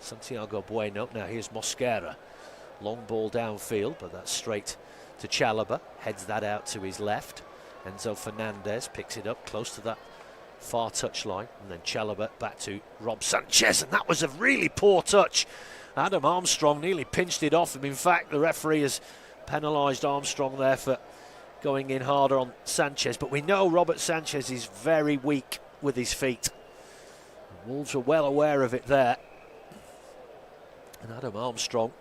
Santiago Bueno. Now here's Mosquera. Long ball downfield, but that's straight to Chalobah. Heads that out to his left. Enzo Fernandez picks it up close to that far touchline, and then Chalobah back to Rob Sanchez, and that was a really poor touch. Adam Armstrong nearly pinched it off him. In fact, the referee has penalised Armstrong there for going in harder on Sanchez, but we know Robert Sanchez is very weak with his feet. Wolves are well aware of it there. And Adam Armstrong,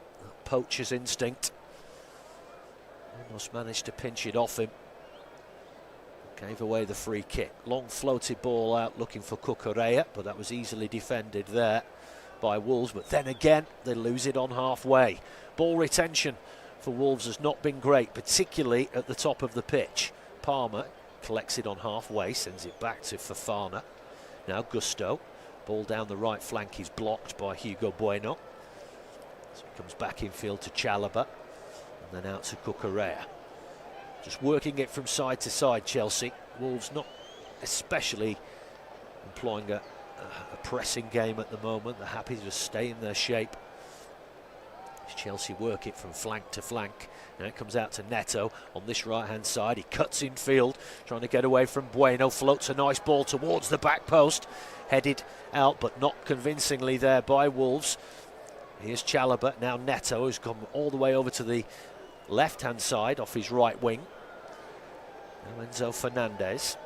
poacher's instinct, almost managed to pinch it off him. Gave away the free kick. Long floated ball out looking for Cucurella, but that was easily defended there by Wolves. But then again, they lose it on halfway. Ball retention for Wolves has not been great, particularly at the top of the pitch. Palmer collects it on halfway, sends it back to Fofana. Now Gusto. Ball down the right flank is blocked by Hugo Bueno. So it comes back infield to Chalobah, and then out to Cucurella. Just working it from side to side, Chelsea. Wolves not especially employing a pressing game at the moment. They're happy to just stay in their shape. Chelsea work it from flank to flank. Now it comes out to Neto on this right-hand side. He cuts in field, trying to get away from Bueno. Floats a nice ball towards the back post. Headed out, but not convincingly there by Wolves. Here's Chalobah. Now Neto, who's come all the way over to the left-hand side off his right wing. Now Enzo Fernandez.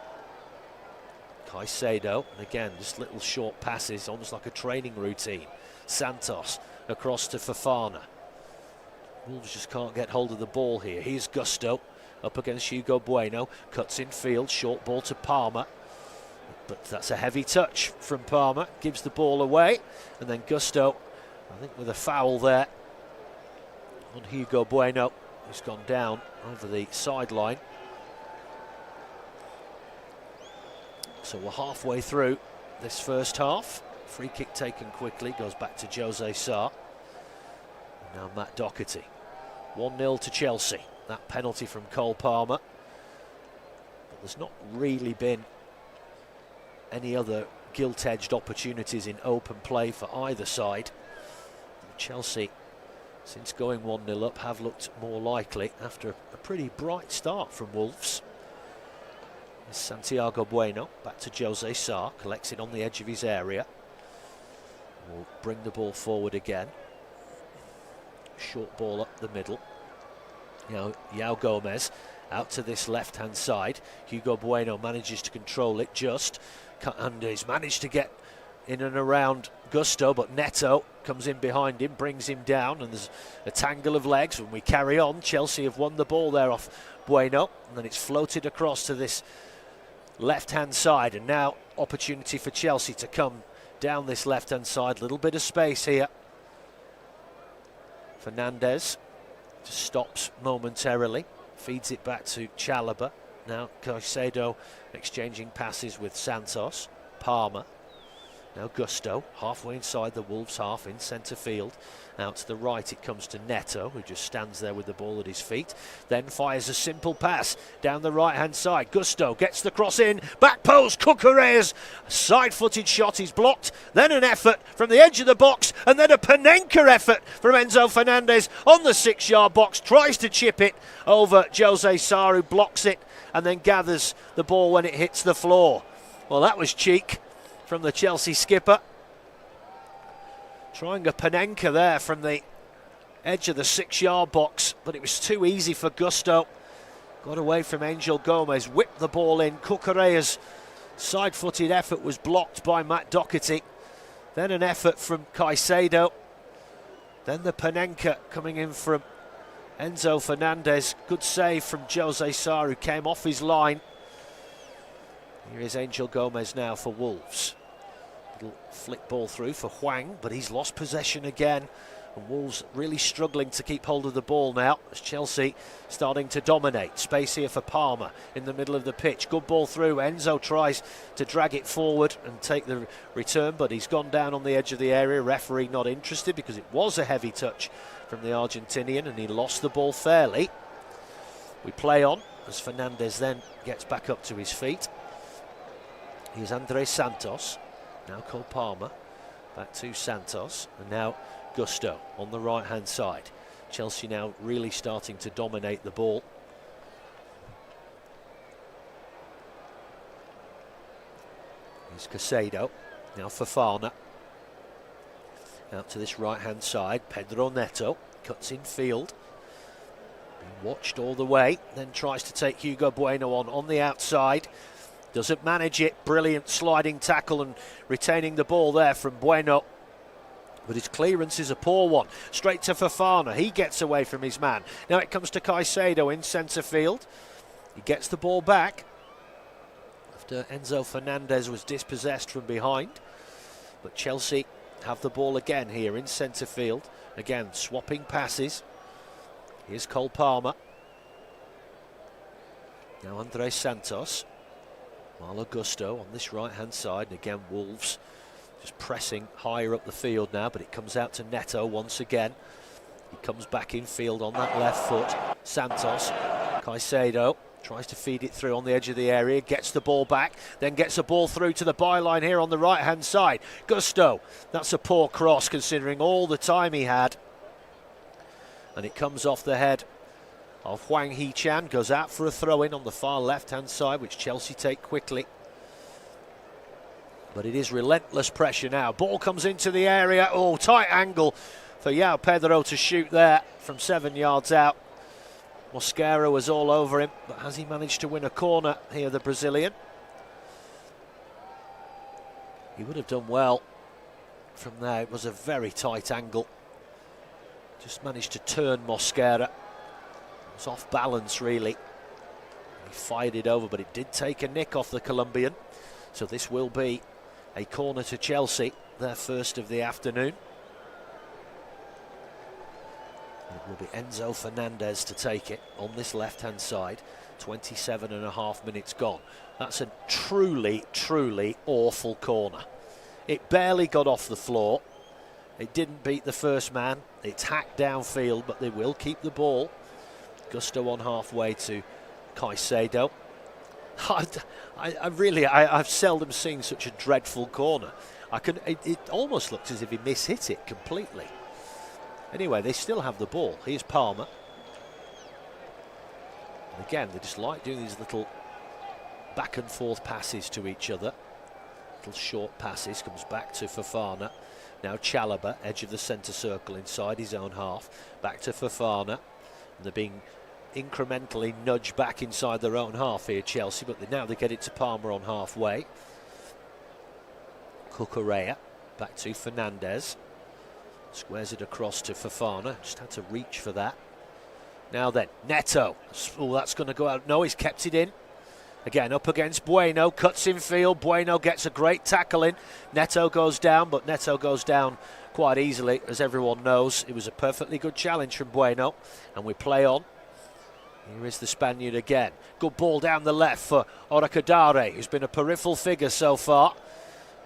Caicedo, and again, just little short passes, almost like a training routine. Santos across to Fofana. Wolves just can't get hold of the ball here. Here's Gusto up against Hugo Bueno. Cuts in field, short ball to Palmer. But that's a heavy touch from Palmer. Gives the ball away. And then Gusto, I think with a foul there on Hugo Bueno, who's gone down over the sideline. So we're halfway through this first half. Free kick taken quickly, goes back to Jose Sarr. Now Matt Doherty. 1-0 to Chelsea. That penalty from Cole Palmer. But there's not really been any other gilt-edged opportunities in open play for either side. Chelsea, since going 1-0 up, have looked more likely after a pretty bright start from Wolves. Here's Santiago Bueno, back to Jose Sarr, collects it on the edge of his area. Will bring the ball forward again. Short ball up the middle. Now João Gomez out to this left-hand side. Hugo Bueno manages to control it just, and he's managed to get in and around Gusto, but Neto comes in behind him, brings him down, and there's a tangle of legs when we carry on. Chelsea have won the ball there off Bueno, and then it's floated across to this left-hand side, and now opportunity for Chelsea to come down this left-hand side. Little bit of space here. Fernandez just stops momentarily, feeds it back to Chalobah. Now Caicedo exchanging passes with Santos. Palmer. Now Gusto, halfway inside the Wolves half in centre field. Out to the right it comes to Neto, who just stands there with the ball at his feet. Then fires a simple pass down the right-hand side. Gusto gets the cross in, back post, Cucurella's side-footed shot is blocked. Then an effort from the edge of the box, and then a Panenka effort from Enzo Fernandez on the 6-yard box. Tries to chip it over Jose Sarr, who blocks it and then gathers the ball when it hits the floor. Well, that was cheek from the Chelsea skipper. Trying a Panenka there from the edge of the 6-yard box, but it was too easy for Gusto. Got away from Angel Gomez, whipped the ball in. Cucurella's side-footed effort was blocked by Matt Doherty. Then an effort from Caicedo. Then the Panenka coming in from Enzo Fernandez. Good save from Jose Sarr, who came off his line. Here is Angel Gomez now for Wolves. Little flick ball through for Hwang, but he's lost possession again. And Wolves really struggling to keep hold of the ball now, as Chelsea starting to dominate. Space here for Palmer in the middle of the pitch. Good ball through. Enzo tries to drag it forward and take the return, but he's gone down on the edge of the area. Referee not interested because it was a heavy touch from the Argentinian and he lost the ball fairly. We play on as Fernandez then gets back up to his feet. Here's Andres Santos. Now Cole Palmer. Back to Santos, and now Gusto on the right-hand side. Chelsea now really starting to dominate the ball. Here's Caicedo, now Fofana. Out to this right-hand side, Pedro Neto cuts in field. Being watched all the way, then tries to take Hugo Bueno on the outside. Doesn't manage it. Brilliant sliding tackle and retaining the ball there from Bueno. But his clearance is a poor one. Straight to Fofana. He gets away from his man. Now it comes to Caicedo in centre field. He gets the ball back after Enzo Fernandez was dispossessed from behind. But Chelsea have the ball again here in centre field. Again, swapping passes. Here's Cole Palmer. Now Andres Santos. Malo Gusto on this right-hand side, and again Wolves just pressing higher up the field now, but it comes out to Neto once again. He comes back in field on that left foot. Santos, Caicedo tries to feed it through on the edge of the area, gets the ball back, then gets a ball through to the byline here on the right-hand side. Gusto, that's a poor cross considering all the time he had. And it comes off the head of Hwang Hee-chan, goes out for a throw-in on the far left-hand side, which Chelsea take quickly. But it is relentless pressure now. Ball comes into the area. Oh, tight angle for João Pedro to shoot there from 7 yards out. Mosquera was all over him, but has he managed to win a corner here, the Brazilian? He would have done well from there. It was a very tight angle. Just managed to turn Mosquera. It was off balance, really. He fired it over, but it did take a nick off the Colombian. So this will be a corner to Chelsea, their first of the afternoon. And it will be Enzo Fernandez to take it on this left-hand side. 27.5 minutes gone. That's a truly, truly awful corner. It barely got off the floor. It didn't beat the first man. It's hacked downfield, but they will keep the ball. Gusto on halfway to Caicedo. I've seldom seen such a dreadful corner. It almost looks as if he mishit it completely. Anyway, they still have the ball. Here's Palmer. And again, they just like doing these little back and forth passes to each other. Little short passes, comes back to Fofana. Now Chalobah, edge of the centre circle inside his own half. Back to Fofana. And they're being incrementally nudged back inside their own half here, Chelsea, but now they get it to Palmer on halfway. Cucurella back to Fernandez. Squares it across to Fofana. Just had to reach for that. Now then, Neto. Oh, that's going to go out. No, he's kept it in. Again, up against Bueno. Cuts in field. Bueno gets a great tackle in. Neto goes down, but Neto goes down quite easily, as everyone knows. It was a perfectly good challenge from Bueno, and we play on. Here is the Spaniard again. Good ball down the left for Orakadare, who's been a peripheral figure so far.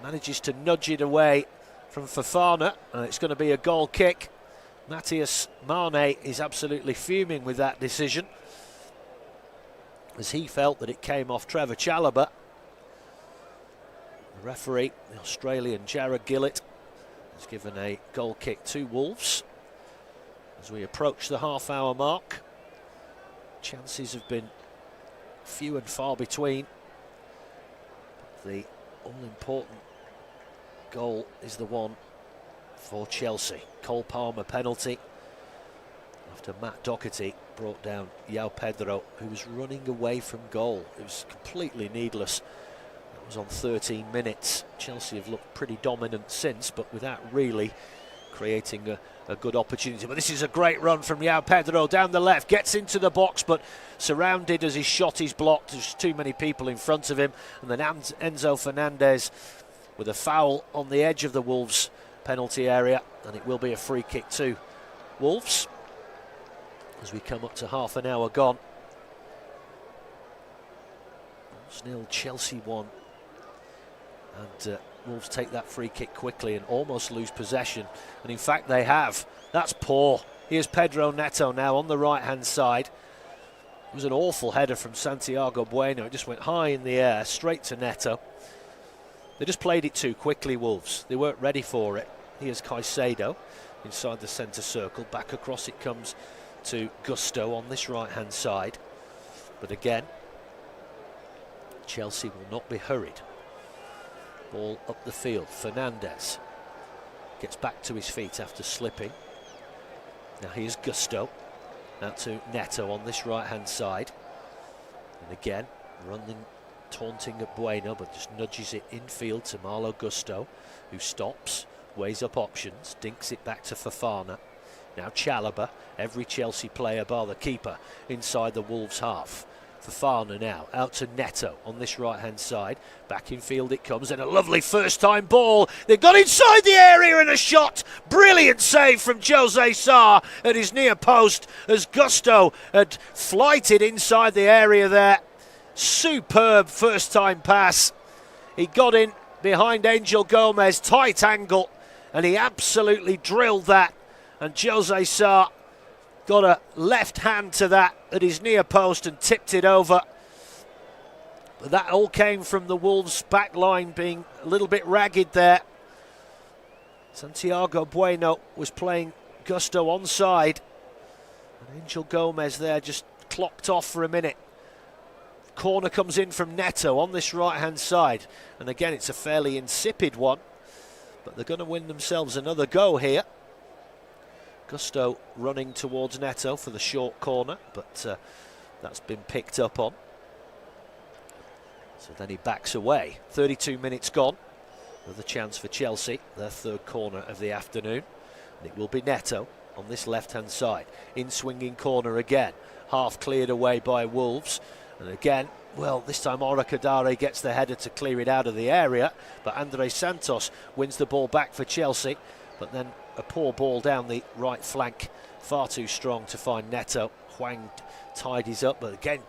Manages to nudge it away from Fofana, and it's going to be a goal kick. Matthias Mane is absolutely fuming with that decision, as he felt that it came off Trevor Chalobah. The referee, the Australian Jared Gillett, has given a goal kick to Wolves. As we approach the half-hour mark, chances have been few and far between. But the all-important goal is the one for Chelsea. Cole Palmer penalty after Matt Doherty brought down João Pedro, who was running away from goal. It was completely needless. That was on 13 minutes. Chelsea have looked pretty dominant since, but without really creating a good opportunity. But this is a great run from João Pedro down the left, gets into the box, but surrounded as his shot is blocked. There's too many people in front of him, and then Enzo Fernandez with a foul on the edge of the Wolves penalty area, and it will be a free kick to Wolves as we come up to half an hour gone. 0 Chelsea 1, and Wolves take that free kick quickly and almost lose possession, and in fact they have. That's poor. Here's Pedro Neto now on the right hand side. It was an awful header from Santiago Bueno. It just went high in the air straight to Neto. They just played it too quickly, Wolves. They weren't ready for it. Here's Caicedo inside the centre circle. Back across it comes to Gusto on this right-hand side. But again, Chelsea will not be hurried. Ball up the field. Fernandes gets back to his feet after slipping. Now here's Gusto. Out to Neto on this right-hand side. And again, running, taunting at Bueno, but just nudges it infield to Malo Gusto, who stops, weighs up options, dinks it back to Fofana. Now Chalobah, every Chelsea player bar the keeper, inside the Wolves half. Fofana now out to Neto on this right-hand side. Back in field it comes, and a lovely first-time ball. They've got inside the area and a shot. Brilliant save from Jose Sarr at his near post as Gusto had flighted inside the area there. Superb first-time pass. He got in behind Angel Gomez, tight angle, and he absolutely drilled that. And Jose Sarr got a left hand to that at his near post and tipped it over. But that all came from the Wolves' back line being a little bit ragged there. Santiago Bueno was playing Gusto onside. And Angel Gomez there just clocked off for a minute. Corner comes in from Neto on this right-hand side. And again, it's a fairly insipid one. But they're going to win themselves another go here. Gusto running towards Neto for the short corner, but that's been picked up on. So then he backs away. 32 minutes gone. Another chance for Chelsea, their third corner of the afternoon. And it will be Neto on this left-hand side. In swinging corner again. Half cleared away by Wolves. And again, well, this time Orakadare gets the header to clear it out of the area. But Andre Santos wins the ball back for Chelsea. But then a poor ball down the right flank, far too strong to find Neto. Hwang tidies up, but again,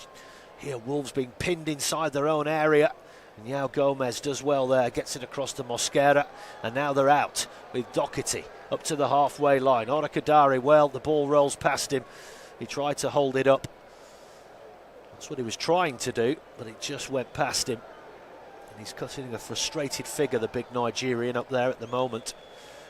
here Wolves being pinned inside their own area. And João Gomez does well there, gets it across to Mosquera, and now they're out with Doherty up to the halfway line. Orakadare, well, the ball rolls past him. He tried to hold it up. That's what he was trying to do, but it just went past him. And he's cutting a frustrated figure, the big Nigerian up there at the moment.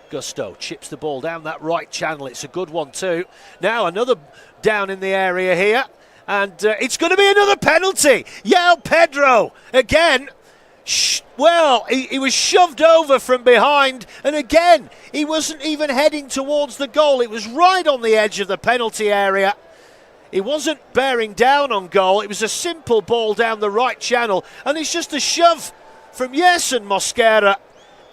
Gusto chips the ball down that right channel. It's a good one too. Now another down in the area here. And it's going to be another penalty. João Pedro again. Well, he was shoved over from behind. And again, he wasn't even heading towards the goal. It was right on the edge of the penalty area. He wasn't bearing down on goal. It was a simple ball down the right channel. And it's just a shove from Yerson Mosquera.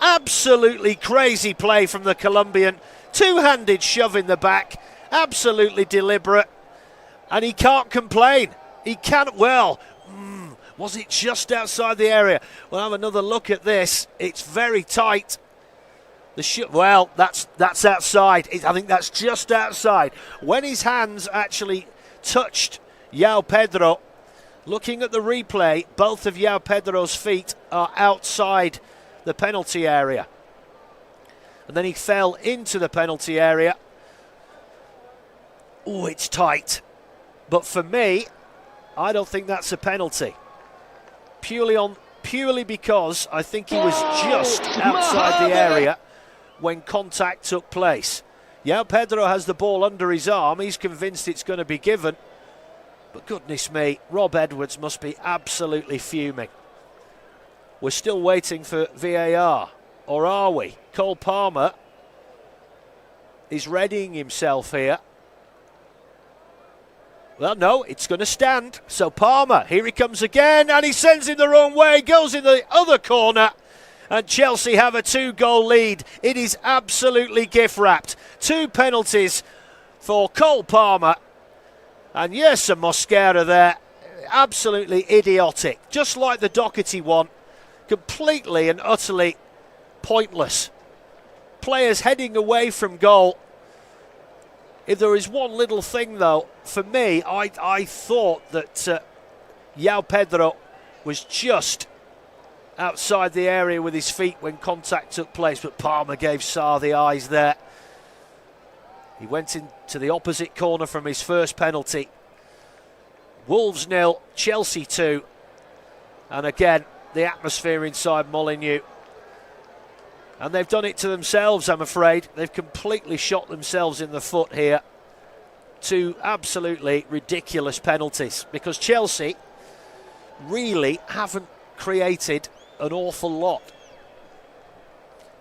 Absolutely crazy play from the Colombian. Two-handed shove in the back. Absolutely deliberate. And he can't complain. He can't, well, was it just outside the area? We'll have another look at this. It's very tight. Well, that's outside. I think that's just outside. When his hands actually touched João Pedro, looking at the replay, both of João Pedro's feet are outside the penalty area. And then he fell into the penalty area. Oh, it's tight. But for me, I don't think that's a penalty. Purely because I think he was just outside the area when contact took place. João Pedro has the ball under his arm. He's convinced it's going to be given. But goodness me, Rob Edwards must be absolutely fuming. We're still waiting for VAR, or are we? Cole Palmer is readying himself here. Well, no, it's going to stand. So Palmer, here he comes again, and he sends him the wrong way, goes in the other corner, and Chelsea have a 2-goal lead. It is absolutely gift-wrapped. 2 penalties for Cole Palmer, and Yerson Mosquera there, absolutely idiotic. Just like the Doherty one. Completely and utterly pointless. Players heading away from goal. If there is one little thing, though, for me, I thought that João Pedro was just outside the area with his feet when contact took place, but Palmer gave Sarr the eyes there. He went into the opposite corner from his first penalty. Wolves 0, Chelsea 2. And again, the atmosphere inside Molineux And they've done it to themselves, I'm afraid. They've completely shot themselves in the foot here. Two absolutely ridiculous penalties, because Chelsea really haven't created an awful lot.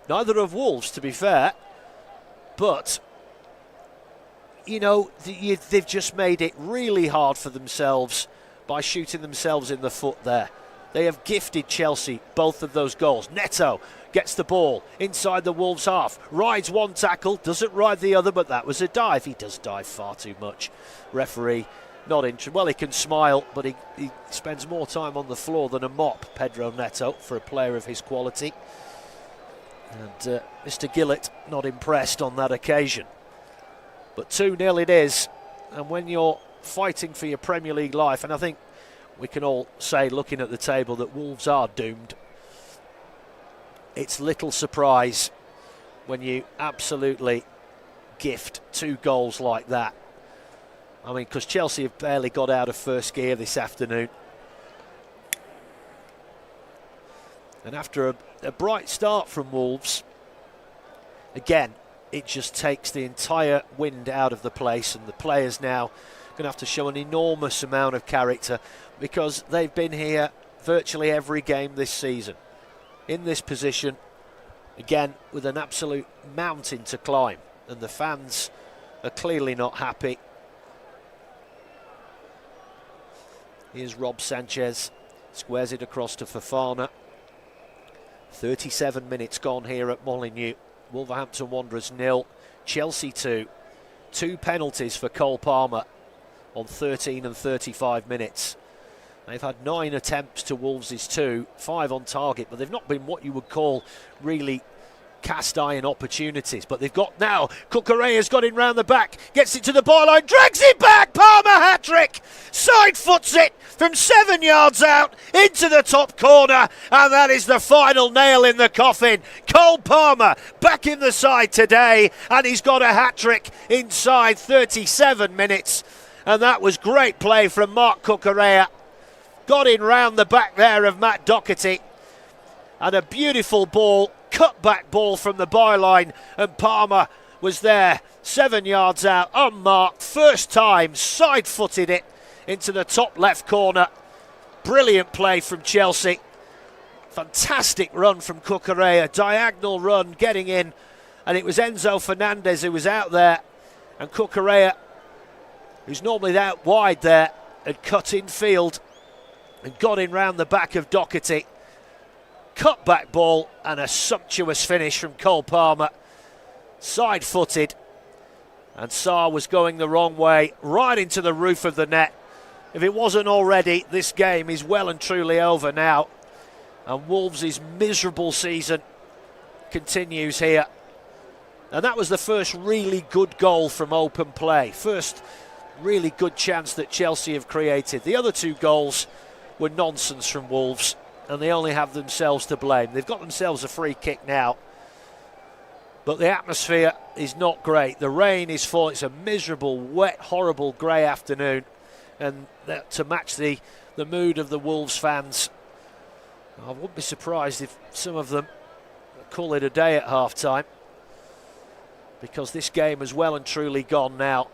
Neither have Wolves, to be fair. But, you know, they've just made it really hard for themselves by shooting themselves in the foot there. They have gifted Chelsea both of those goals. Neto gets the ball inside the Wolves half, rides one tackle, doesn't ride the other, but that was a dive. He does dive far too much. Referee not interested. Well, he can smile, but he spends more time on the floor than a mop, Pedro Neto, for a player of his quality. And Mr. Gillett not impressed on that occasion. But 2-0 it is, and when you're fighting for your Premier League life, and I think we can all say, looking at the table, that Wolves are doomed, it's little surprise when you absolutely gift 2 goals like that. I mean, because Chelsea have barely got out of first gear this afternoon. And after a bright start from Wolves, again, it just takes the entire wind out of the place, and the players now going to have to show an enormous amount of character, because they've been here virtually every game this season in this position, again with an absolute mountain to climb, and the fans are clearly not happy. Here's Rob Sanchez, squares it across to Fofana. 37 minutes gone here at Molineux. Wolverhampton Wanderers 0, Chelsea 2. 2 penalties for Cole Palmer on 13 and 35 minutes. They've had 9 attempts to Wolves' 2, 5 on target, but they've not been what you would call really cast iron opportunities. But they've got now, Cucurella's got in round the back, gets it to the byline, drags it back, Palmer hat-trick, side foots it from 7 yards out into the top corner, and that is the final nail in the coffin. Cole Palmer back in the side today, and he's got a hat-trick inside 37 minutes, and that was great play from Marc Cucurella. Got in round the back there of Matt Doherty, and a beautiful ball, cut-back ball from the byline, and Palmer was there 7 yards out, unmarked, first time, side-footed it into the top left corner. Brilliant play from Chelsea. Fantastic run from Cucurella, diagonal run, getting in, and it was Enzo Fernandez who was out there, and Cucurella, who's normally out wide there, had cut in field and got in round the back of Doherty. Cut back ball and a sumptuous finish from Cole Palmer. Side footed, and Sarr was going the wrong way, right into the roof of the net. If it wasn't already, this game is well and truly over now, and Wolves' miserable season continues here. And that was the first really good goal from open play. First really good chance that Chelsea have created. The other 2 goals were nonsense from Wolves, and they only have themselves to blame. They've got themselves a free kick now, but the atmosphere is not great. The rain is falling. It's a miserable, wet, horrible grey afternoon, and to match the mood of the Wolves fans, I wouldn't be surprised if some of them call it a day at half-time, because this game has well and truly gone now,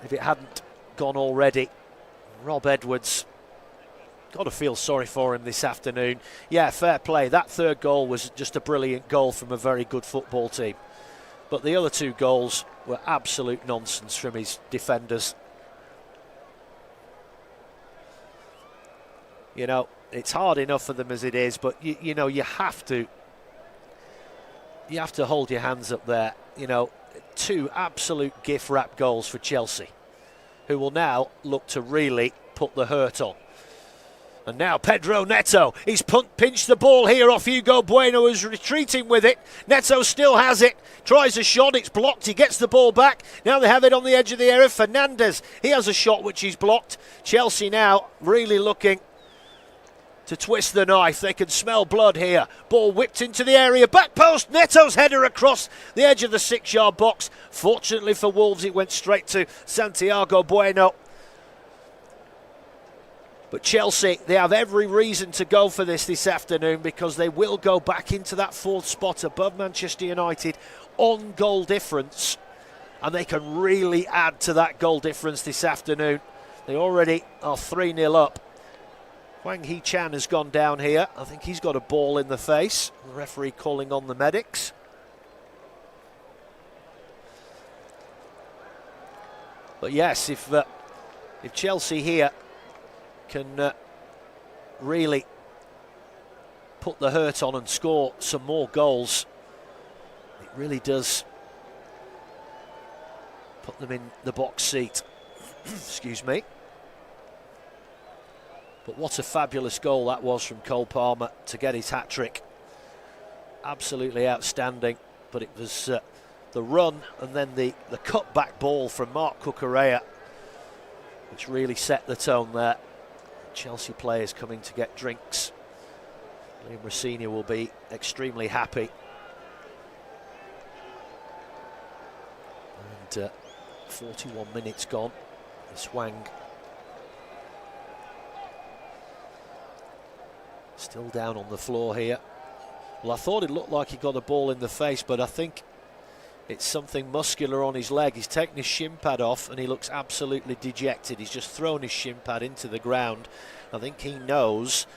if it hadn't gone already. Rob Edwards, got to feel sorry for him this afternoon. Yeah, fair play. That 3rd goal was just a brilliant goal from a very good football team. But the other 2 goals were absolute nonsense from his defenders. You know, it's hard enough for them as it is, but you know, you have to hold your hands up there. You know, 2 absolute gift-wrapped goals for Chelsea, who will now look to really put the hurt on. And now Pedro Neto, he's pinched the ball here off Hugo Bueno, who's retreating with it. Neto still has it, tries a shot, it's blocked, he gets the ball back. Now they have it on the edge of the area. Fernandez, he has a shot which he's blocked. Chelsea now really looking to twist the knife. They can smell blood here. Ball whipped into the area, back post, Neto's header across the edge of the 6-yard box. Fortunately for Wolves, it went straight to Santiago Bueno. But Chelsea, they have every reason to go for this afternoon, because they will go back into that 4th spot above Manchester United on goal difference, and they can really add to that goal difference this afternoon. They already are 3-0 up. Hwang Hee-chan has gone down here. I think he's got a ball in the face. The referee calling on the medics. But yes, if Chelsea here can really put the hurt on and score some more goals, it really does put them in the box seat. Excuse me. But what a fabulous goal that was from Cole Palmer to get his hat-trick. Absolutely outstanding. But it was the run and then the cut-back ball from Marc Cucurella which really set the tone there. Chelsea players coming to get drinks. Liam Rosenior will be extremely happy. And 41 minutes gone. It's Hwang still down on the floor here. Well, I thought it looked like he got a ball in the face, but I think it's something muscular on his leg. He's taken his shin pad off and he looks absolutely dejected. He's just thrown his shin pad into the ground. I think he knows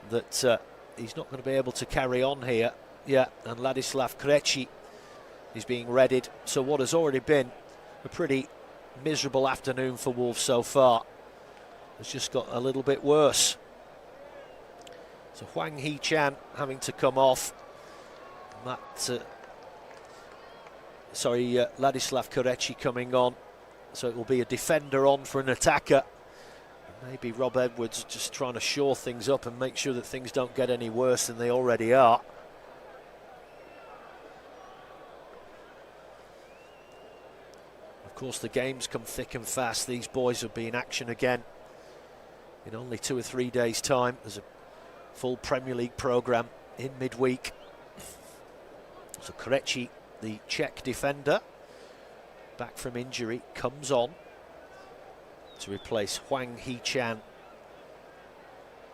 that he's not going to be able to carry on here. Yeah, and Ladislav Krejci is being readied. So what has already been a pretty miserable afternoon for Wolves so far has just got a little bit worse. So Hwang Hee-chan having to come off. Ladislav Krejci coming on. So it will be a defender on for an attacker. Maybe Rob Edwards just trying to shore things up and make sure that things don't get any worse than they already are. Of course, the games come thick and fast. These boys will be in action again in only 2 or 3 days' time. There's a full Premier League programme in midweek. So Krejci, the Czech defender, back from injury, comes on to replace Hwang Hee-chan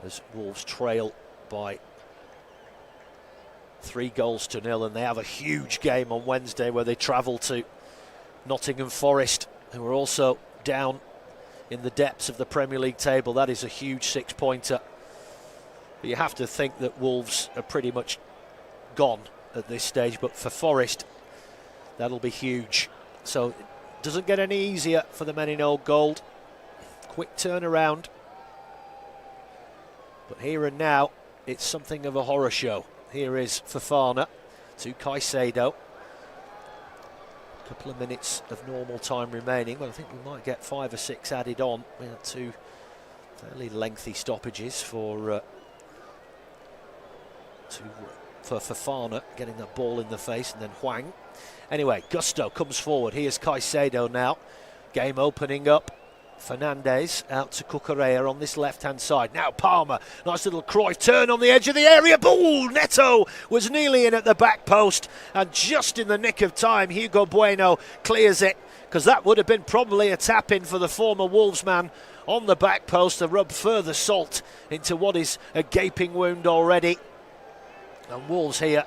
as Wolves trail by 3-0, and they have a huge game on Wednesday where they travel to Nottingham Forest, who are also down in the depths of the Premier League table. That is a huge 6-pointer. But you have to think that Wolves are pretty much gone at this stage, but for Forest that'll be huge. So it doesn't get any easier for the men in old gold. Quick turnaround, but here and now it's something of a horror show. Here is Fofana to Caicedo. A couple of minutes of normal time remaining. Well, I think we might get 5 or 6 added on. We had 2 fairly lengthy stoppages for Fofana getting that ball in the face, and then Hwang. Anyway, Gusto comes forward. Here's Caicedo now. Game opening up. Fernandez out to Cucurella on this left-hand side. Now Palmer, nice little Cruyff turn on the edge of the area. Ball! Neto was nearly in at the back post, and just in the nick of time, Hugo Bueno clears it, because that would have been probably a tap-in for the former Wolves man on the back post to rub further salt into what is a gaping wound already. And Wolves here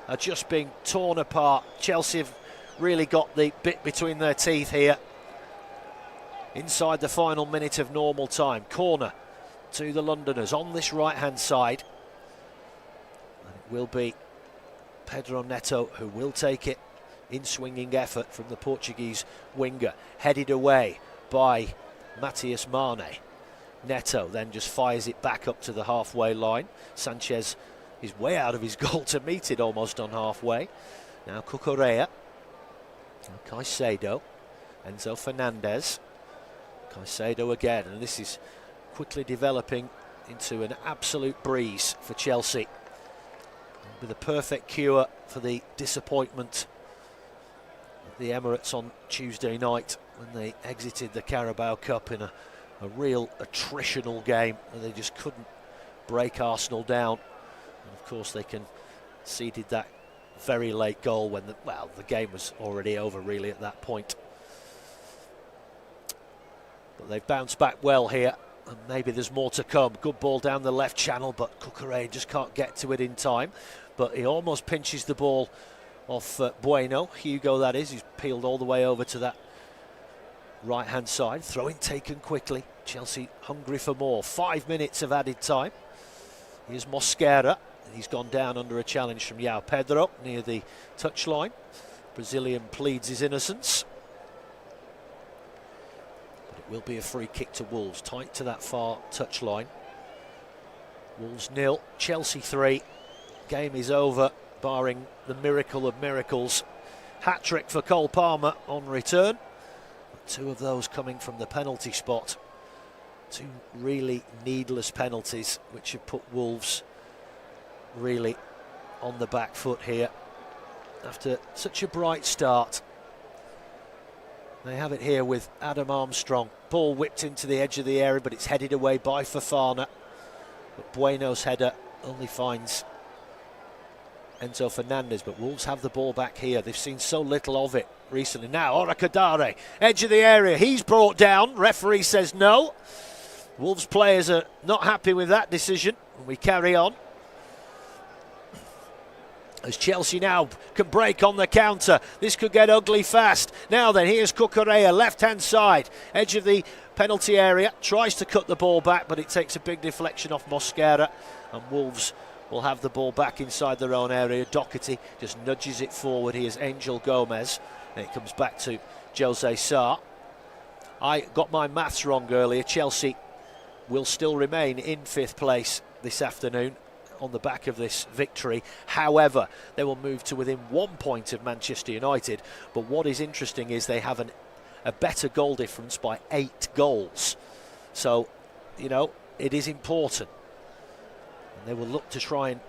are just being torn apart. Chelsea have really got the bit between their teeth here. Inside the final minute of normal time. Corner to the Londoners on this right-hand side. And it will be Pedro Neto who will take it in swinging effort from the Portuguese winger. Headed away by Matthias Mane. Neto then just fires it back up to the halfway line. Sanchez is way out of his goal to meet it almost on halfway. Now Cucurella. Caicedo. Enzo Fernandez. Caicedo again, and this is quickly developing into an absolute breeze for Chelsea. With a perfect cure for the disappointment at the Emirates on Tuesday night when they exited the Carabao Cup in a real attritional game, and they just couldn't break Arsenal down. And of course they conceded that very late goal when the game was already over really at that point. But they've bounced back well here. and maybe there's more to come. Good ball down the left channel, but Cucurella just can't get to it in time. But he almost pinches the ball off Bueno, Hugo that is. He's peeled all the way over to that right-hand side. Throw-in taken quickly. Chelsea hungry for more. 5 minutes of added time. Here's Mosquera. He's gone down under a challenge from João Pedro near the touchline. Brazilian pleads his innocence. But it will be a free kick to Wolves. Tight to that far touchline. Wolves 0, Chelsea 3. Game is over, barring the miracle of miracles. Hat-trick for Cole Palmer on return. 2 of those coming from the penalty spot. 2 really needless penalties which have put Wolves really on the back foot here after such a bright start. They have it here with Adam Armstrong. Ball whipped into the edge of the area, but it's headed away by Fofana. But Bueno's header only finds Enzo Fernandez, but Wolves have the ball back here. They've seen so little of it recently. Now Orakadare, edge of the area, he's brought down. Referee says no. Wolves players are not happy with that decision. We carry on as Chelsea now can break on the counter. This could get ugly fast. Now then, here's Cucurella, left-hand side, edge of the penalty area, tries to cut the ball back, but it takes a big deflection off Mosquera, and Wolves will have the ball back inside their own area. Doherty just nudges it forward. Here's Angel Gomez, and it comes back to Jose Sarr. I got my maths wrong earlier. Chelsea will still remain in 5th place this afternoon on the back of this victory. However, they will move to within 1 point of Manchester United. But what is interesting is they have a better goal difference by 8 goals. So, you know, it is important. And they will look to try and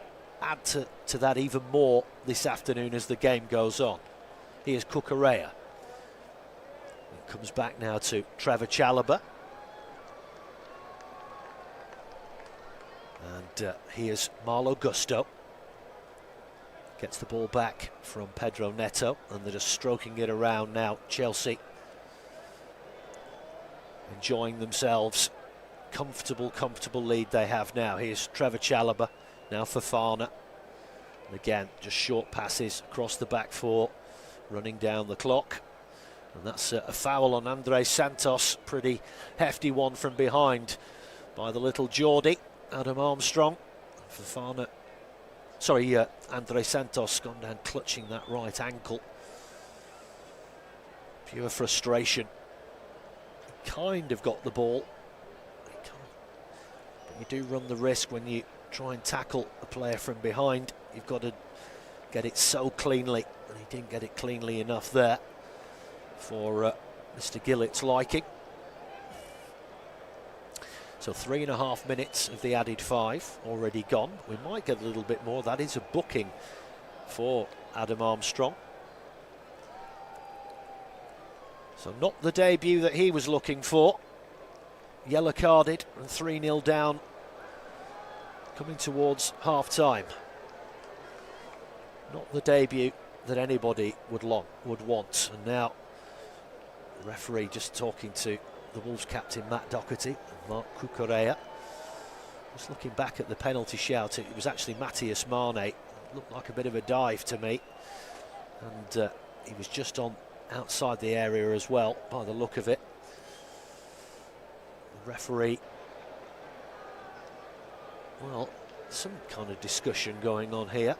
add to that even more this afternoon as the game goes on. Here's Cucurella. It comes back now to Trevor Chalobah. And here's Malo Gusto. Gets the ball back from Pedro Neto, and they're just stroking it around now. Chelsea enjoying themselves. Comfortable lead they have now. Here's Trevor Chalobah, now Fofana. And again, just short passes across the back 4, running down the clock. And that's a foul on André Santos. Pretty hefty one from behind by the little Geordie. Adam Armstrong, Fofana, André Santos gone down clutching that right ankle. Pure frustration. He kind of got the ball, but you do run the risk when you try and tackle a player from behind. You've got to get it so cleanly, and he didn't get it cleanly enough there for Mr. Gillett's liking. So 3.5 minutes of the added 5 already gone. We might get a little bit more. That is a booking for Adam Armstrong. So not the debut that he was looking for. Yellow carded and 3-0 down, coming towards half-time. Not the debut that anybody would want. And now the referee just talking to the Wolves captain Matt Doherty and Marc Cucurella. Just looking back at the penalty shout, it was actually Matthias Mane. It looked like a bit of a dive to me, and he was just on outside the area as well by the look of it. The referee, well, some kind of discussion going on here.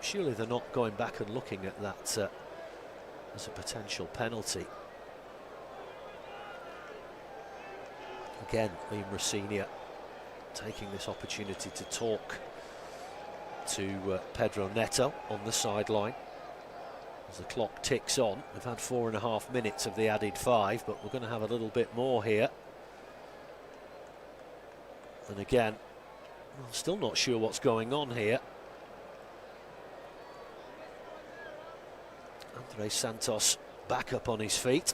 Surely they're not going back and looking at that as a potential penalty. Again, Liam Rosenior taking this opportunity to talk to Pedro Neto on the sideline as the clock ticks on. We've had 4.5 minutes of the added 5, but we're going to have a little bit more here. And again, I'm still not sure what's going on here. André Santos back up on his feet,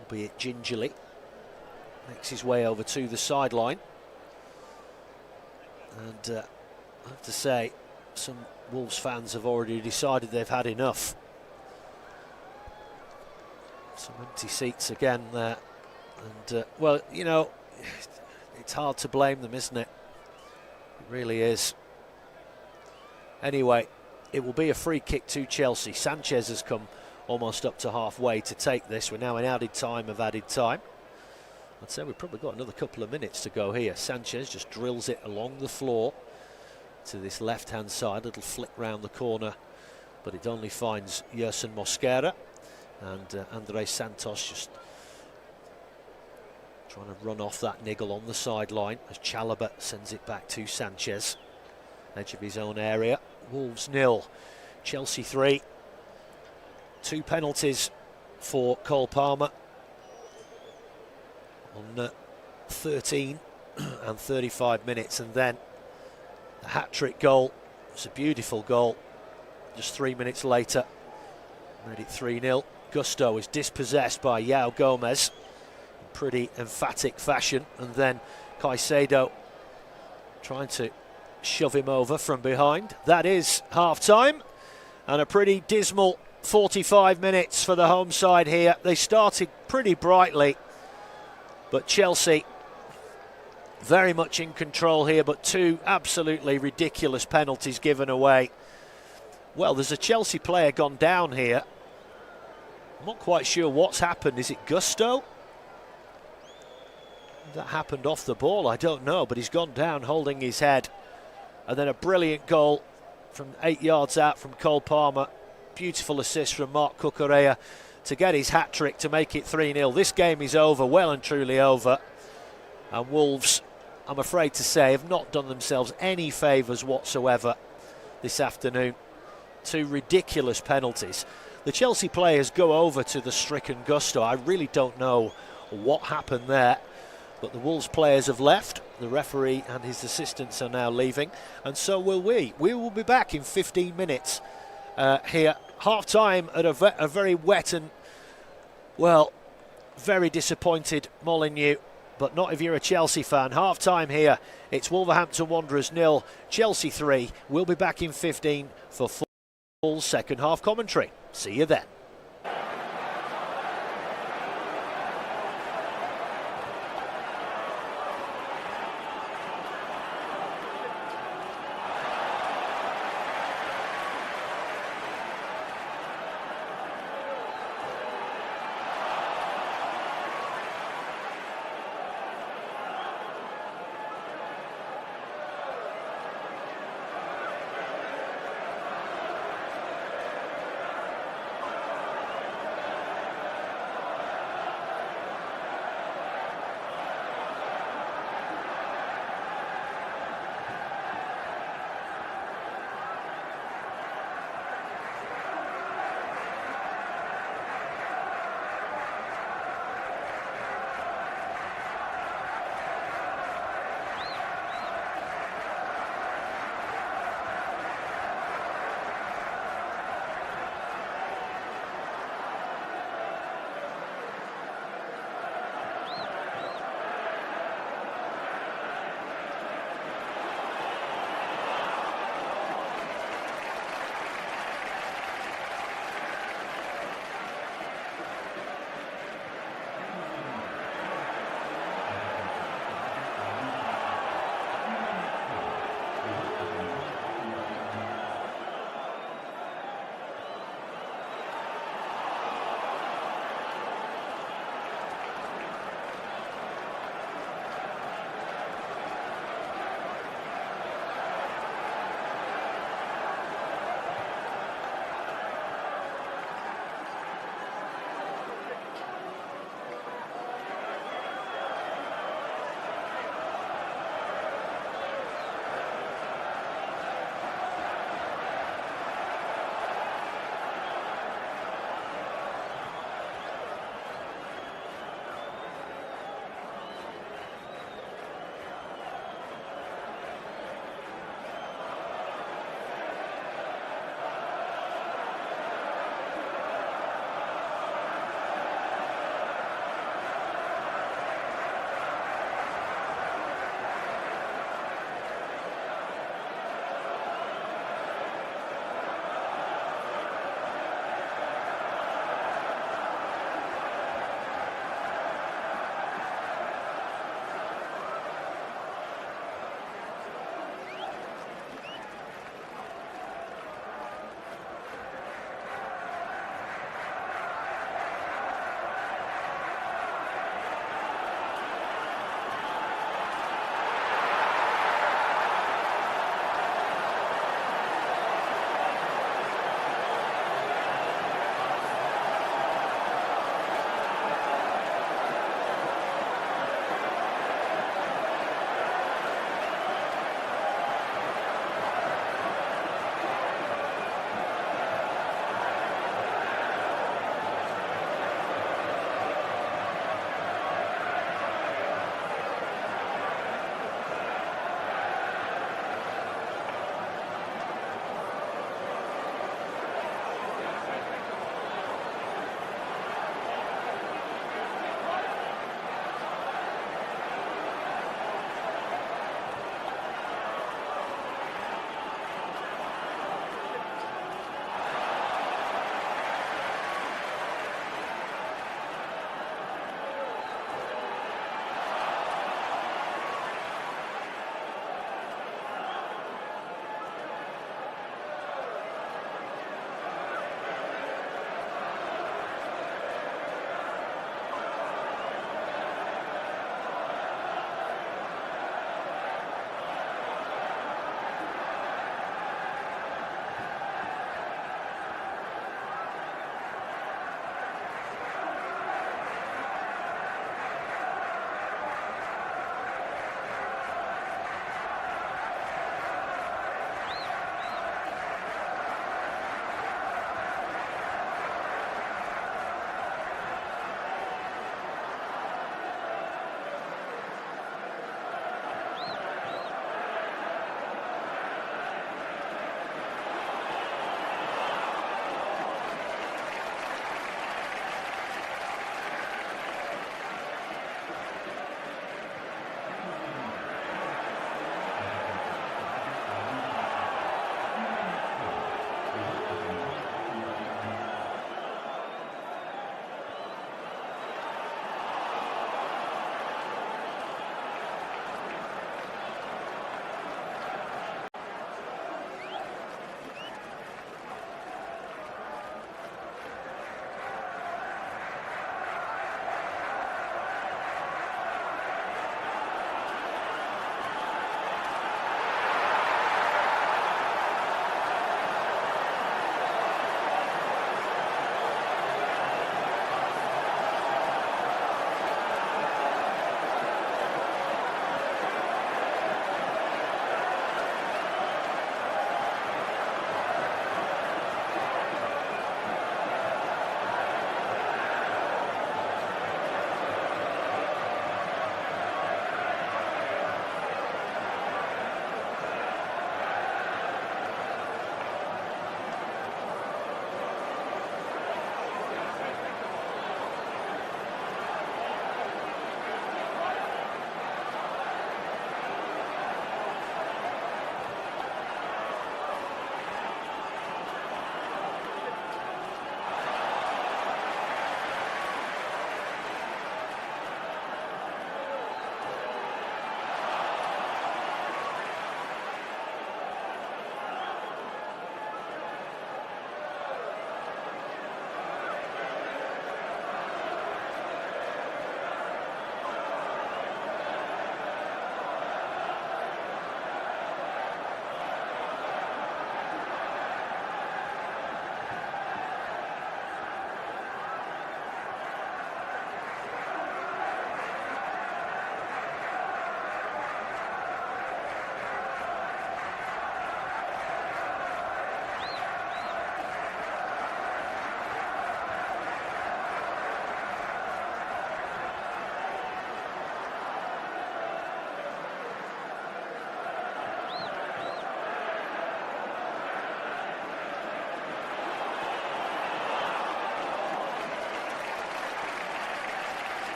albeit gingerly. Makes his way over to the sideline. And I have to say, some Wolves fans have already decided they've had enough. Some empty seats again there And, well, you know, it's hard to blame them, isn't it? It really is. Anyway, it will be a free kick to Chelsea. Sanchez has come almost up to halfway to take this. We're now in added time of added time. I'd say we've probably got another couple of minutes to go here. Sanchez just drills it along the floor to this left-hand side. Little flick round the corner, but it only finds Yerson Mosquera. And Andres Santos just trying to run off that niggle on the sideline as Chalobah sends it back to Sanchez. Edge of his own area. Wolves 0, Chelsea 3. 2 penalties for Cole Palmer on 13 and 35 minutes, and then the hat-trick goal. It's a beautiful goal. Just 3 minutes later, made it 3-0. Gusto is dispossessed by João Gomez in pretty emphatic fashion, and then Caicedo trying to shove him over from behind. That is half-time, and a pretty dismal 45 minutes for the home side here. They started pretty brightly, but Chelsea very much in control here, but 2 absolutely ridiculous penalties given away. Well, there's a Chelsea player gone down here. I'm not quite sure what's happened. Is it Gusto? That happened off the ball, I don't know, but he's gone down holding his head. And then a brilliant goal from 8 yards out from Cole Palmer. Beautiful assist from Marc Cucurella to get his hat-trick to make it 3-0. This game is over, well and truly over. And Wolves, I'm afraid to say, have not done themselves any favours whatsoever this afternoon. 2 ridiculous penalties. The Chelsea players go over to the stricken Gusto. I really don't know what happened there. But the Wolves players have left. The referee and his assistants are now leaving, and so will we. We will be back in 15 minutes here. Half-time at a very wet and, well, very disappointed Molineux, but not if you're a Chelsea fan. Half-time here. It's Wolverhampton Wanderers 0, Chelsea 3. We'll be back in 15 for full second half commentary. See you then.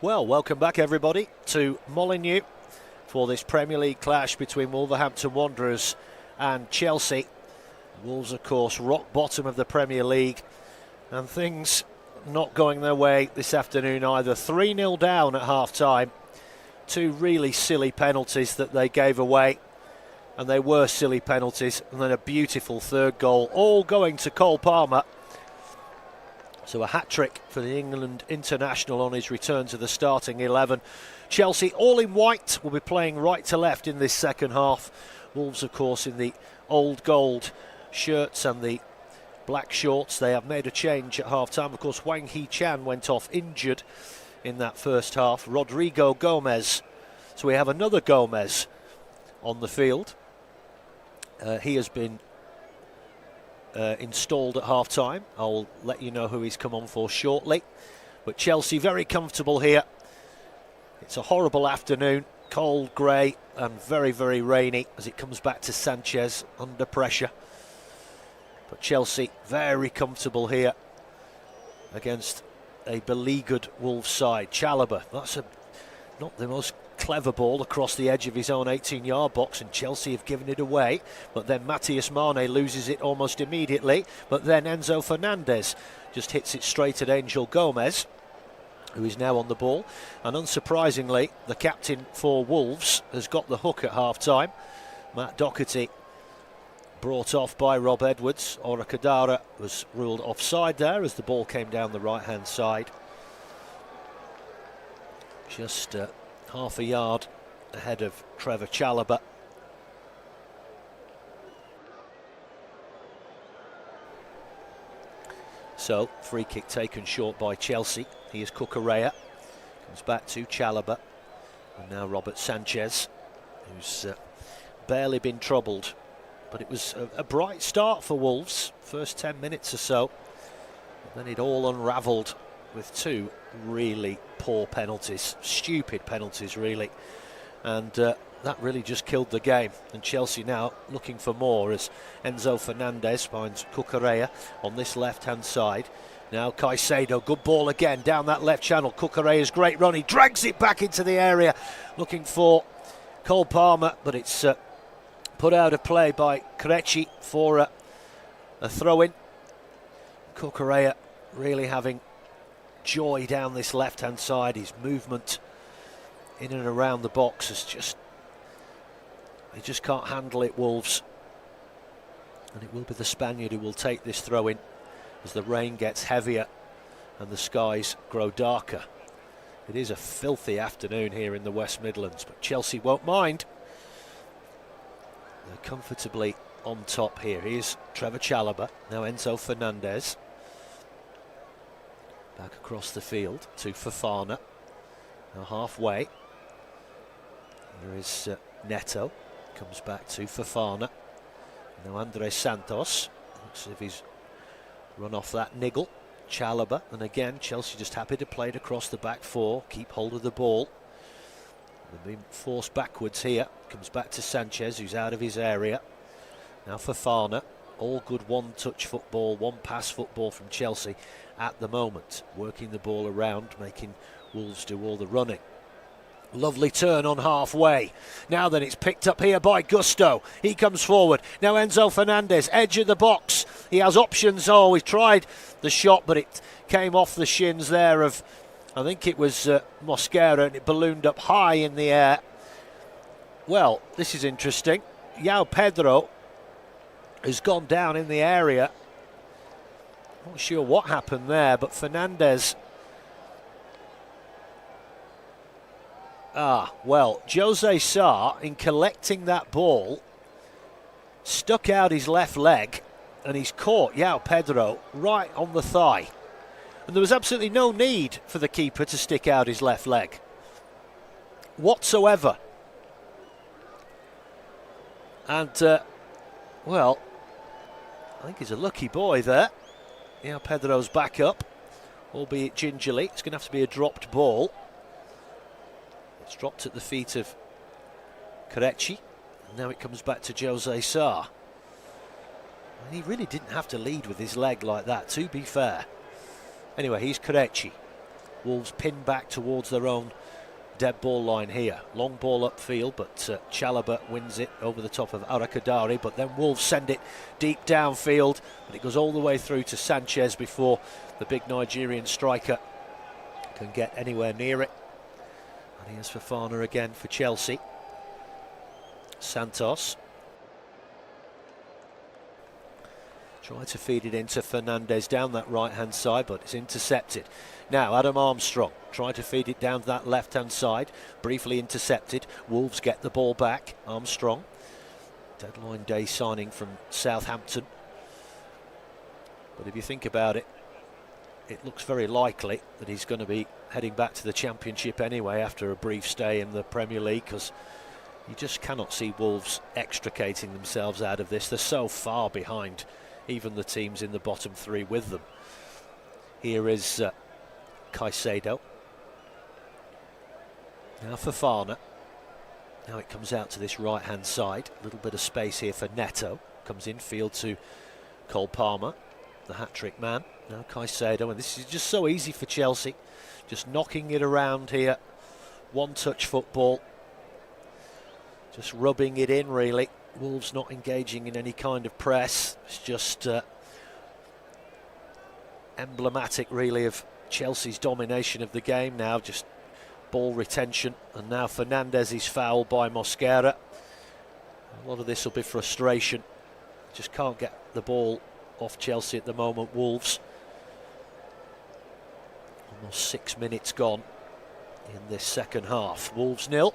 Well, welcome back everybody to Molineux for this Premier League clash between Wolverhampton Wanderers and Chelsea. Wolves, of course, rock bottom of the Premier League, and things not going their way this afternoon either. 3-0 down at half-time. Two really silly penalties that they gave away, and they were silly penalties, and then a beautiful third goal, all going to Cole Palmer. So a hat-trick for the England international on his return to the starting 11. Chelsea, all in white, will be playing right to left in this second half. Wolves, of course, in the old gold shirts and the black shorts. They have made a change at half-time. Of course, Wang Hee-chan went off injured in that first half. Rodrigo Gomez. So we have another Gomez on the field. He has been installed at half-time. I'll let you know who he's come on for shortly. But Chelsea very comfortable here. It's a horrible afternoon, cold, grey and very, very rainy as it comes back to Sanchez under pressure. But Chelsea very comfortable here against a beleaguered Wolves side. Chalobah, that's not the most clever ball across the edge of his own 18-yard box, and Chelsea have given it away. But then Matías Mane loses it almost immediately. But then Enzo Fernandez just hits it straight at Angel Gomez, who is now on the ball. And unsurprisingly, the captain for Wolves has got the hook at half-time. Matt Doherty brought off by Rob Edwards. Ora Kadara was ruled offside there as the ball came down the right-hand side. Just half a yard ahead of Trevor Chalobah. So, free kick taken short by Chelsea. Here's Cucurella. Comes back to Chalobah. And now Robert Sanchez, who's barely been troubled. But it was a bright start for Wolves, first 10 minutes or so. And then it all unravelled with two really poor penalties, stupid penalties really, and that really just killed the game. And Chelsea now looking for more as Enzo Fernandez finds Cucurella on this left-hand side. Now Caicedo, good ball again down that left channel. Cucurella's great run, he drags it back into the area looking for Cole Palmer, but it's put out of play by Krejci for a throw-in. Cucurella really having joy down this left-hand side. His movement in and around the box is just, they just can't handle it, Wolves. And it will be the Spaniard who will take this throw-in as the rain gets heavier and the skies grow darker. It is a filthy afternoon here in the West Midlands, but Chelsea won't mind. They're comfortably on top here. Here's Trevor Chalobah, now Enzo Fernandez. Back across the field to Fofana. Now halfway. Here is Neto. Comes back to Fofana. Now Andres Santos. Looks as if he's run off that niggle. Chalobah. And again, Chelsea just happy to play it across the back four. Keep hold of the ball. They're being forced backwards here. Comes back to Sanchez, who's out of his area. Now Fofana. All good one-touch football, one-pass football from Chelsea at the moment. Working the ball around, making Wolves do all the running. Lovely turn on halfway. Now then, it's picked up here by Gusto. He comes forward. Now Enzo Fernandez, edge of the box. He has options. Oh, he tried the shot, but it came off the shins there of, I think it was Mosquera, and it ballooned up high in the air. Well, this is interesting. João Pedro has gone down in the area. Not sure what happened there, but Fernandez. Well, Jose Sá, in collecting that ball, stuck out his left leg, and he's caught João Pedro right on the thigh. And there was absolutely no need for the keeper to stick out his left leg whatsoever. And, well, I think he's a lucky boy there. João Pedro's back up, albeit gingerly. It's going to have to be a dropped ball. It's dropped at the feet of Krejci. And now it comes back to Jose Sá. And he really didn't have to lead with his leg like that, to be fair. Anyway, he's Krejci. Wolves pin back towards their own dead ball line here. Long ball upfield, but Chalobah wins it over the top of Arakadari, but then Wolves send it deep downfield, but it goes all the way through to Sanchez before the big Nigerian striker can get anywhere near it. And here's Fofana again for Chelsea. Santos try to feed it into Fernandez down that right hand side, but it's intercepted. Now Adam Armstrong trying to feed it down that left hand side, briefly intercepted. Wolves get the ball back. Armstrong, deadline day signing from Southampton, but if you think about it, it looks very likely that he's going to be heading back to the Championship anyway after a brief stay in the Premier League, because you just cannot see Wolves extricating themselves out of this. They're so far behind even the teams in the bottom three with them. Here is Caicedo. Now Fofana. Now it comes out to this right hand side. A little bit of space here for Neto. Comes infield to Cole Palmer, the hat-trick man. Now Caicedo, and this is just so easy for Chelsea. Just knocking it around here. One-touch football. Just rubbing it in, really. Wolves not engaging in any kind of press. It's just emblematic, really, of Chelsea's domination of the game now. Just ball retention. And now Fernandez is fouled by Mosquera. A lot of this will be frustration. Just can't get the ball off Chelsea at the moment, Wolves. Almost 6 minutes gone in this second half. Wolves 0,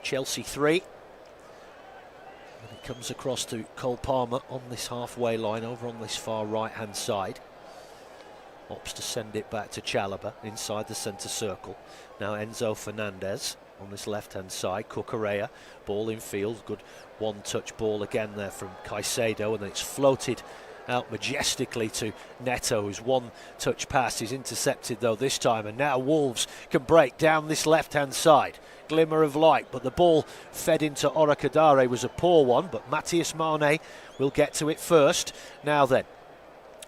Chelsea 3. And it comes across to Cole Palmer on this halfway line, over on this far right hand side. Opts to send it back to Chalobah inside the centre circle. Now Enzo Fernandez on this left hand side. Cucurella, ball in field, good one touch ball again there from Caicedo, and it's floated out majestically to Neto, whose one touch pass is intercepted though this time, and now Wolves can break down this left hand side. Glimmer of light, but the ball fed into Orakadare was a poor one, but Matias Mane will get to it first. Now then,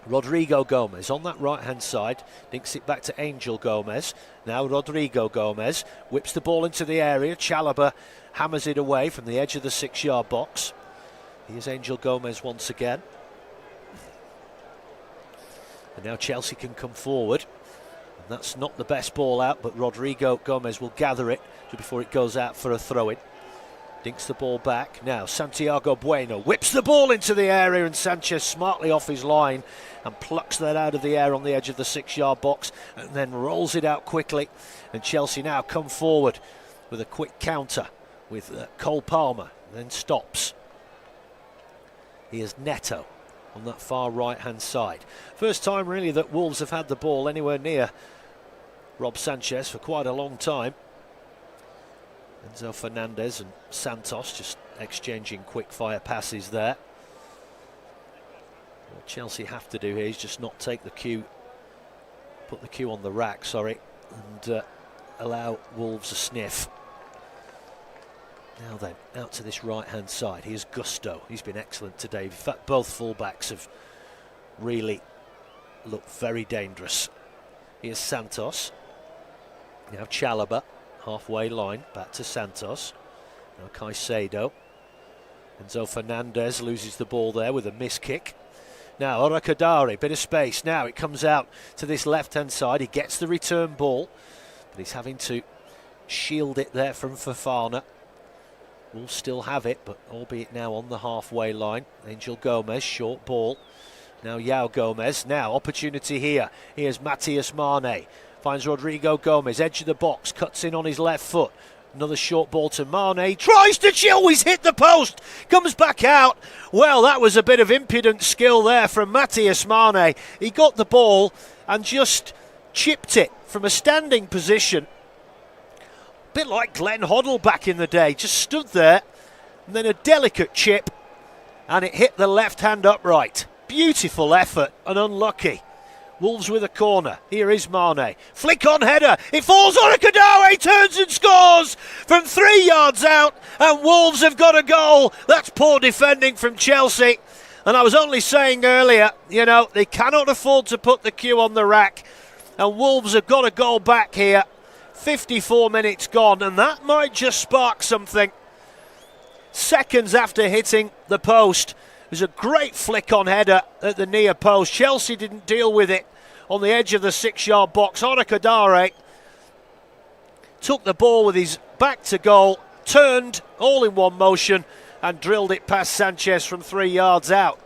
Rodrigo Gomez on that right hand side, dinks it back to Angel Gomez. Now Rodrigo Gomez whips the ball into the area. Chalobah hammers it away from the edge of the 6-yard box. Here's Angel Gomez once again. And now Chelsea can come forward. And that's not the best ball out, but Rodrigo Gomez will gather it before it goes out for a throw-in. Dinks the ball back. Now Santiago Bueno whips the ball into the area, and Sanchez smartly off his line and plucks that out of the air on the edge of the 6-yard box and then rolls it out quickly. And Chelsea now come forward with a quick counter with Cole Palmer, then stops. Here's Neto on that far right hand side. First time really that Wolves have had the ball anywhere near Rob Sanchez for quite a long time. Enzo Fernandez and Santos just exchanging quick fire passes there. What Chelsea have to do here is just not take the cue, put the cue on the rack, sorry, and allow Wolves a sniff. Now then, out to this right hand side. Here's Gusto. He's been excellent today. In fact, both fullbacks have really looked very dangerous. Here's Santos. Now Chalobah, halfway line, back to Santos. Now Caicedo. Enzo Fernandez loses the ball there with a miss kick. Now Orakadare, bit of space. Now it comes out to this left hand side. He gets the return ball, but he's having to shield it there from Fofana. Will still have it, but albeit now on the halfway line. Angel Gomez, short ball. Now Yao Gomez. Now opportunity here. Here's Matias Mane. Finds Rodrigo Gomez, edge of the box, cuts in on his left foot. Another short ball to Mane. Tries to chill. He's hit the post. Comes back out. Well, that was a bit of impudent skill there from Matias Mane. He got the ball and just chipped it from a standing position. Bit like Glenn Hoddle back in the day, just stood there and then a delicate chip and it hit the left hand upright. Beautiful effort and unlucky. Wolves with a corner. Here is Mane. Flick on header. It falls. Orakadare turns and scores from 3 yards out, and Wolves have got a goal. That's poor defending from Chelsea. And I was only saying earlier, you know, they cannot afford to put the cue on the rack. And Wolves have got a goal back here. 54 minutes gone, and that might just spark something. Seconds after hitting the post, it was a great flick-on header at the near post. Chelsea didn't deal with it on the edge of the 6-yard box. Orakadare took the ball with his back to goal, turned all in one motion and drilled it past Sanchez from 3 yards out.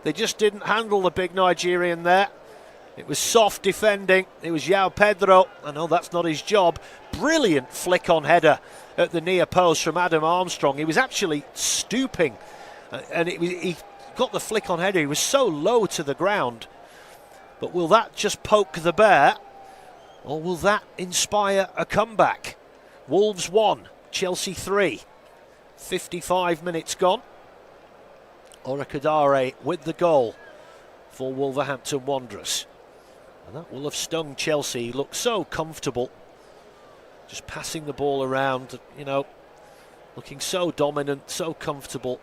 They just didn't handle the big Nigerian there. It was soft defending. It was João Pedro. I know that's not his job. Brilliant flick-on header at the near post from Adam Armstrong. He was actually stooping, and he got the flick-on header. He was so low to the ground. But will that just poke the bear, or will that inspire a comeback? Wolves 1, Chelsea 3. 55 minutes gone. Orakadare with the goal for Wolverhampton Wanderers. And that will have stung Chelsea. He looked so comfortable, just passing the ball around, you know, looking so dominant, so comfortable.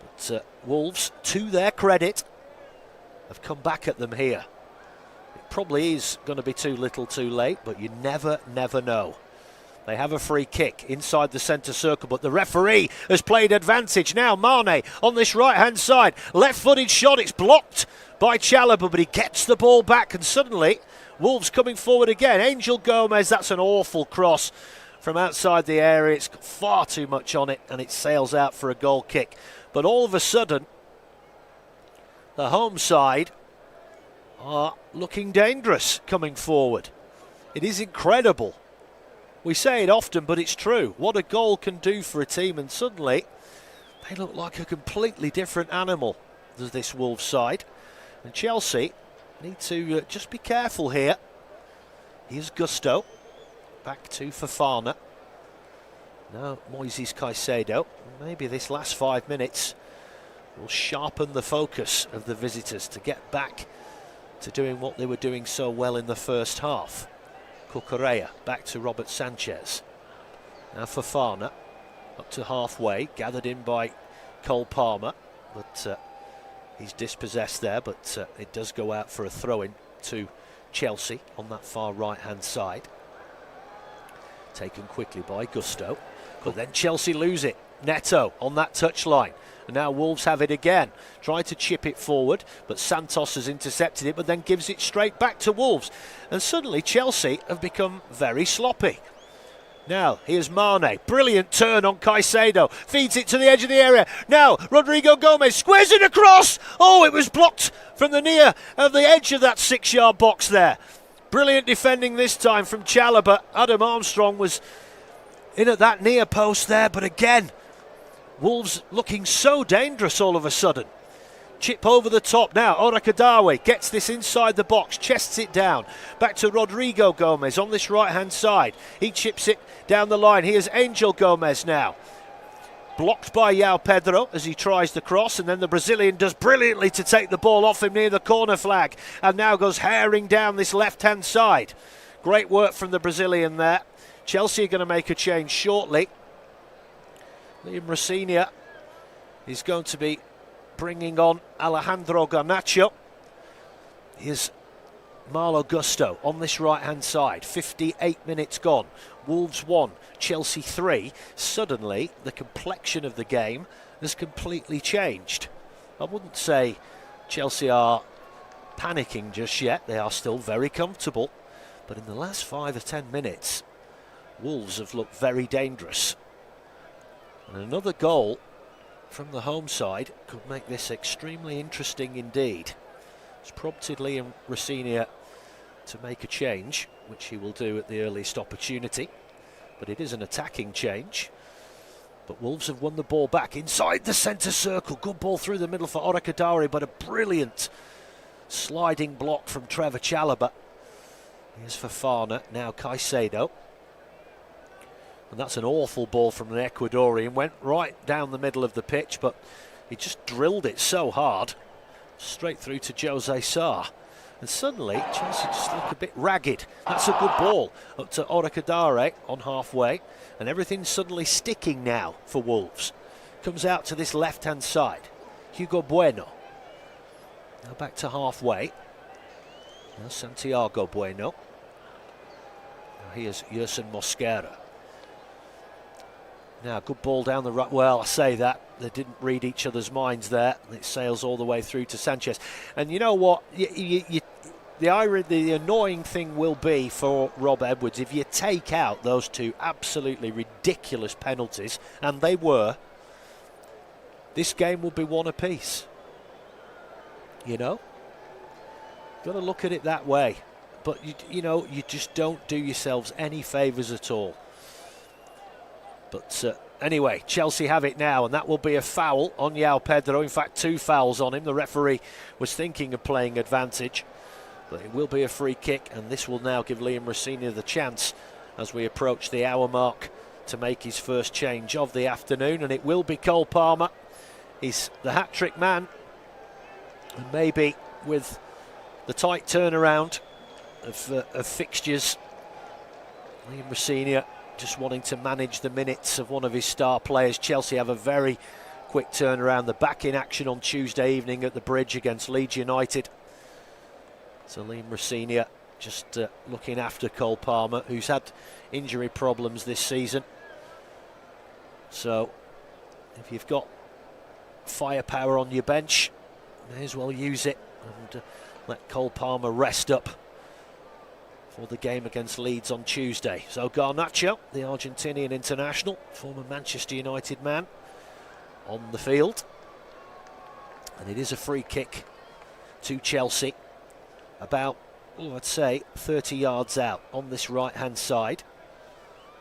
But Wolves, to their credit, have come back at them here. It probably is going to be too little too late, but you never know. They have a free kick inside the centre circle, but the referee has played advantage. Now Mane on this right-hand side. Left-footed shot, it's blocked by Chalobah, but he gets the ball back, and suddenly Wolves coming forward again. Angel Gomez, that's an awful cross from outside the area. It's got far too much on it, and it sails out for a goal kick. But all of a sudden, the home side are looking dangerous coming forward. It is incredible. We say it often, but it's true. What a goal can do for a team, and suddenly they look like a completely different animal, this Wolves side. And Chelsea need to just be careful here. Here's Gusto, back to Fofana. Now Moises Caicedo. Maybe this last 5 minutes will sharpen the focus of the visitors to get back to doing what they were doing so well in the first half. Cucurella back to Robert Sanchez. Now Fofana up to halfway, gathered in by Cole Palmer, but he's dispossessed there, but it does go out for a throw-in to Chelsea on that far right-hand side. Taken quickly by Gusto, but then Chelsea lose it. Neto on that touchline. And now Wolves have it again. Tried to chip it forward, but Santos has intercepted it, but then gives it straight back to Wolves. And suddenly Chelsea have become very sloppy. Now, here's Mane. Brilliant turn on Caicedo. Feeds it to the edge of the area. Now, Rodrigo Gomez squares it across. Oh, it was blocked from the near of the edge of that 6-yard box there. Brilliant defending this time from Chalobah. Adam Armstrong was in at that near post there, but again, Wolves looking so dangerous all of a sudden. Chip over the top now. Orakadawe gets this inside the box, chests it down. Back to Rodrigo Gomez on this right-hand side. He chips it down the line. Here's Angel Gomez now. Blocked by João Pedro as he tries the cross, and then the Brazilian does brilliantly to take the ball off him near the corner flag, and now goes herring down this left-hand side. Great work from the Brazilian there. Chelsea are going to make a change shortly. Liam Rosenior is going to be bringing on Alejandro Garnacho. Here's Malo Gusto on this right-hand side. 58 minutes gone. Wolves 1, Chelsea 3. Suddenly, the complexion of the game has completely changed. I wouldn't say Chelsea are panicking just yet. They are still very comfortable. But in the last 5 or 10 minutes, Wolves have looked very dangerous. And another goal from the home side could make this extremely interesting indeed. It's prompted Liam Rosenior to make a change, which he will do at the earliest opportunity. But it is an attacking change. But Wolves have won the ball back inside the centre circle. Good ball through the middle for Orakadare, but a brilliant sliding block from Trevor Chalobah. Here's Fofana, now Caicedo. And that's an awful ball from an Ecuadorian. Went right down the middle of the pitch, but he just drilled it so hard. Straight through to Jose Sarr. And suddenly, Chelsea just look a bit ragged. That's a good ball up to Orakadare on halfway. And everything's suddenly sticking now for Wolves. Comes out to this left-hand side. Hugo Bueno. Now back to halfway. Now Santiago Bueno. Now here's Yerson Mosquera. Now, good ball down the right. Well, I say that. They didn't read each other's minds there. It sails all the way through to Sanchez. And you know what? The annoying thing will be for Rob Edwards, if you take out those two absolutely ridiculous penalties, and they were, this game will be one apiece. You know? Got to look at it that way. But, you know, you just don't do yourselves any favours at all. But anyway, Chelsea have it now, and that will be a foul on João Pedro. In fact, 2 fouls on him. The referee was thinking of playing advantage, but it will be a free kick, and this will now give Liam Rosenior the chance as we approach the hour mark to make his first change of the afternoon, and it will be Cole Palmer. He's the hat-trick man, and maybe with the tight turnaround of fixtures, Liam Rosenior just wanting to manage the minutes of one of his star players. Chelsea have a very quick turnaround. They're back in action on Tuesday evening at the Bridge against Leeds United. So Liam Rosenior just looking after Cole Palmer, who's had injury problems this season. So if you've got firepower on your bench, may as well use it and let Cole Palmer rest up for the game against Leeds on Tuesday. So Garnacho, the Argentinian international, former Manchester United man, on the field. And it is a free kick to Chelsea, about, I'd say, 30 yards out on this right-hand side.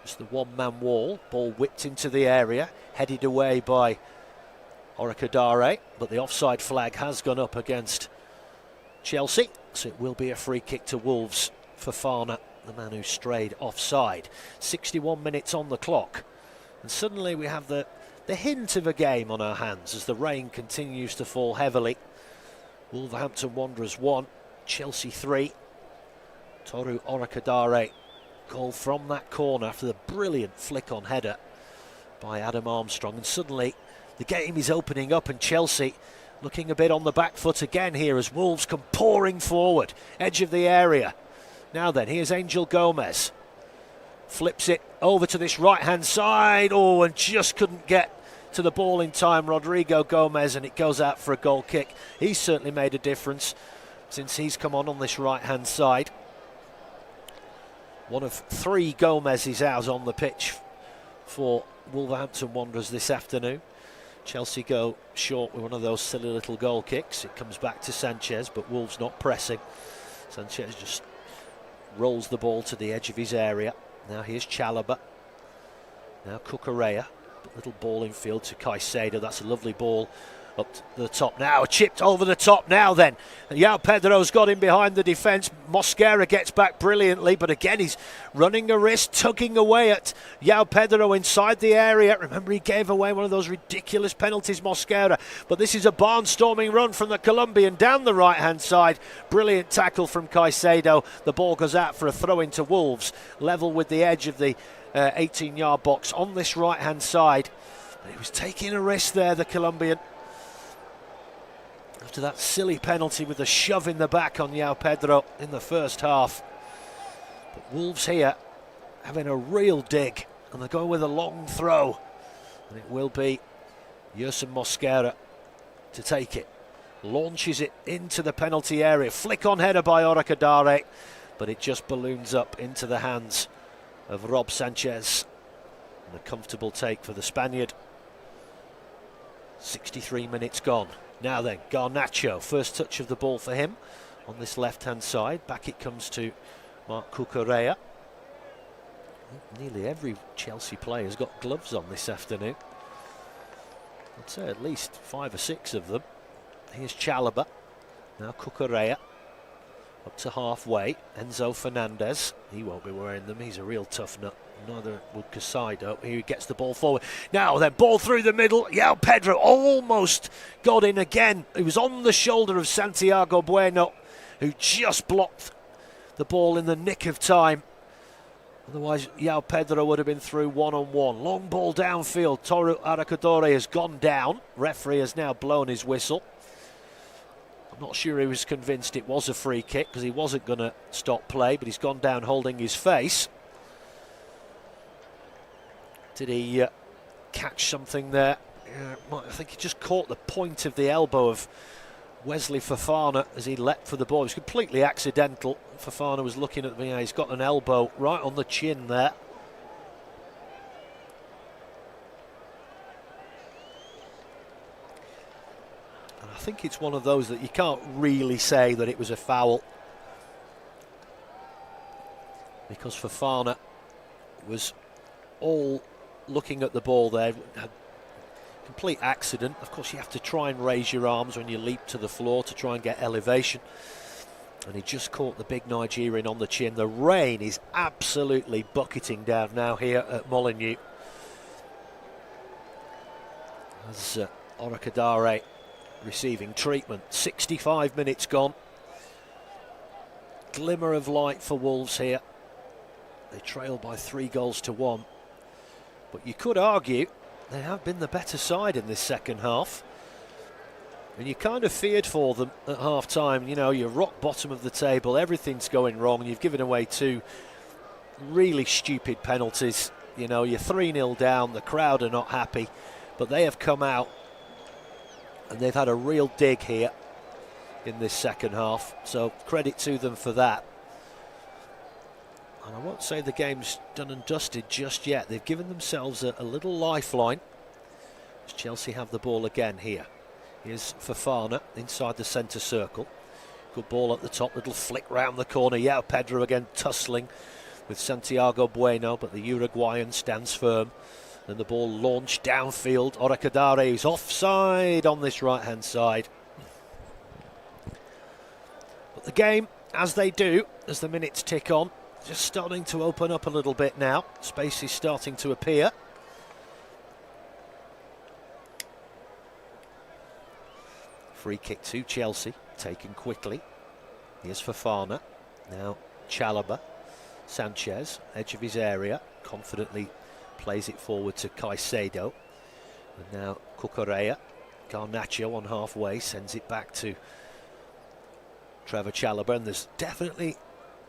It's the one-man wall, ball whipped into the area, headed away by Orakadare, but the offside flag has gone up against Chelsea, so it will be a free kick to Wolves. Fofana, the man who strayed offside. 61 minutes on the clock, and suddenly we have the hint of a game on our hands as the rain continues to fall heavily. Wolverhampton Wanderers 1, Chelsea 3. Toru Orakadare goal from that corner after the brilliant flick on header by Adam Armstrong, and suddenly the game is opening up, and Chelsea looking a bit on the back foot again here as Wolves come pouring forward, edge of the area. Now then, here's Angel Gomez. Flips it over to this right-hand side. Oh, and just couldn't get to the ball in time, Rodrigo Gomez, and it goes out for a goal kick. He's certainly made a difference since he's come on this right-hand side. One of 3 Gomez's out on the pitch for Wolverhampton Wanderers this afternoon. Chelsea go short with one of those silly little goal kicks. It comes back to Sanchez, but Wolves not pressing. Sanchez just rolls the ball to the edge of his area. Now here's Chalobah. Now Cucurella. Little ball in field to Caicedo. That's a lovely ball up to the top now. Chipped over the top now then. João Pedro's got him behind the defence. Mosquera gets back brilliantly, but again he's running a risk, tugging away at João Pedro inside the area. Remember, he gave away one of those ridiculous penalties, Mosquera. But this is a barnstorming run from the Colombian down the right-hand side. Brilliant tackle from Caicedo. The ball goes out for a throw into Wolves, level with the edge of the 18-yard box on this right-hand side. But he was taking a risk there, the Colombian, after that silly penalty with the shove in the back on João Pedro in the first half. But Wolves here having a real dig, and they're going with a long throw, and it will be Yerson Mosquera to take it. Launches it into the penalty area. Flick on header by Orakadare, but it just balloons up into the hands of Rob Sanchez. And a comfortable take for the Spaniard. 63 minutes gone. Now then, Garnacho, first touch of the ball for him on this left-hand side. Back it comes to Marc Cucurella. Nearly every Chelsea player's got gloves on this afternoon. I'd say at least 5 or 6 of them. Here's Chalobah. Now Cucurella. Up to halfway. Enzo Fernandez. He won't be wearing them. He's a real tough nut. Neither would Caicedo. Here he gets the ball forward. Now then, ball through the middle. João Pedro almost got in again. He was on the shoulder of Santiago Bueno, who just blocked the ball in the nick of time. Otherwise, João Pedro would have been through one-on-one. Long ball downfield. Toru Orakadare has gone down. Referee has now blown his whistle. Not sure he was convinced it was a free kick because he wasn't going to stop play, but he's gone down holding his face. Did he catch something there? I think he just caught the point of the elbow of Wesley Fofana as he leapt for the ball. It was completely accidental. Fofana was looking at the VAR. He's got an elbow right on the chin there. And I think it's one of those that you can't really say that it was a foul, because Fofana was all looking at the ball there. Complete accident. Of course, you have to try and raise your arms when you leap to the floor to try and get elevation. And he just caught the big Nigerian on the chin. The rain is absolutely bucketing down now here at Molineux. As Orokadare receiving treatment. 65 minutes gone. Glimmer of light for Wolves here. They trail by 3-1. But you could argue they have been the better side in this second half. And you kind of feared for them at half-time. You know, you're rock bottom of the table, everything's going wrong, and you've given away 2 really stupid penalties. You know, you're 3-0 down, the crowd are not happy, but they have come out and they've had a real dig here in this second half. So credit to them for that. And I won't say the game's done and dusted just yet. They've given themselves a little lifeline. As Chelsea have the ball again here. Here's Fofana inside the centre circle. Good ball at the top, little flick round the corner. Yeah, Pedro again tussling with Santiago Bueno, but the Uruguayan stands firm. Then the ball launched downfield. Orokadare is offside on this right-hand side. But the game, as they do, as the minutes tick on, just starting to open up a little bit now. Space is starting to appear. Free kick to Chelsea, taken quickly. Here's Fofana. Now Chalobah. Sanchez, edge of his area, confidently plays it forward to Caicedo. And now Cucurella. Garnacho on halfway, sends it back to Trevor Chalobah. And there's definitely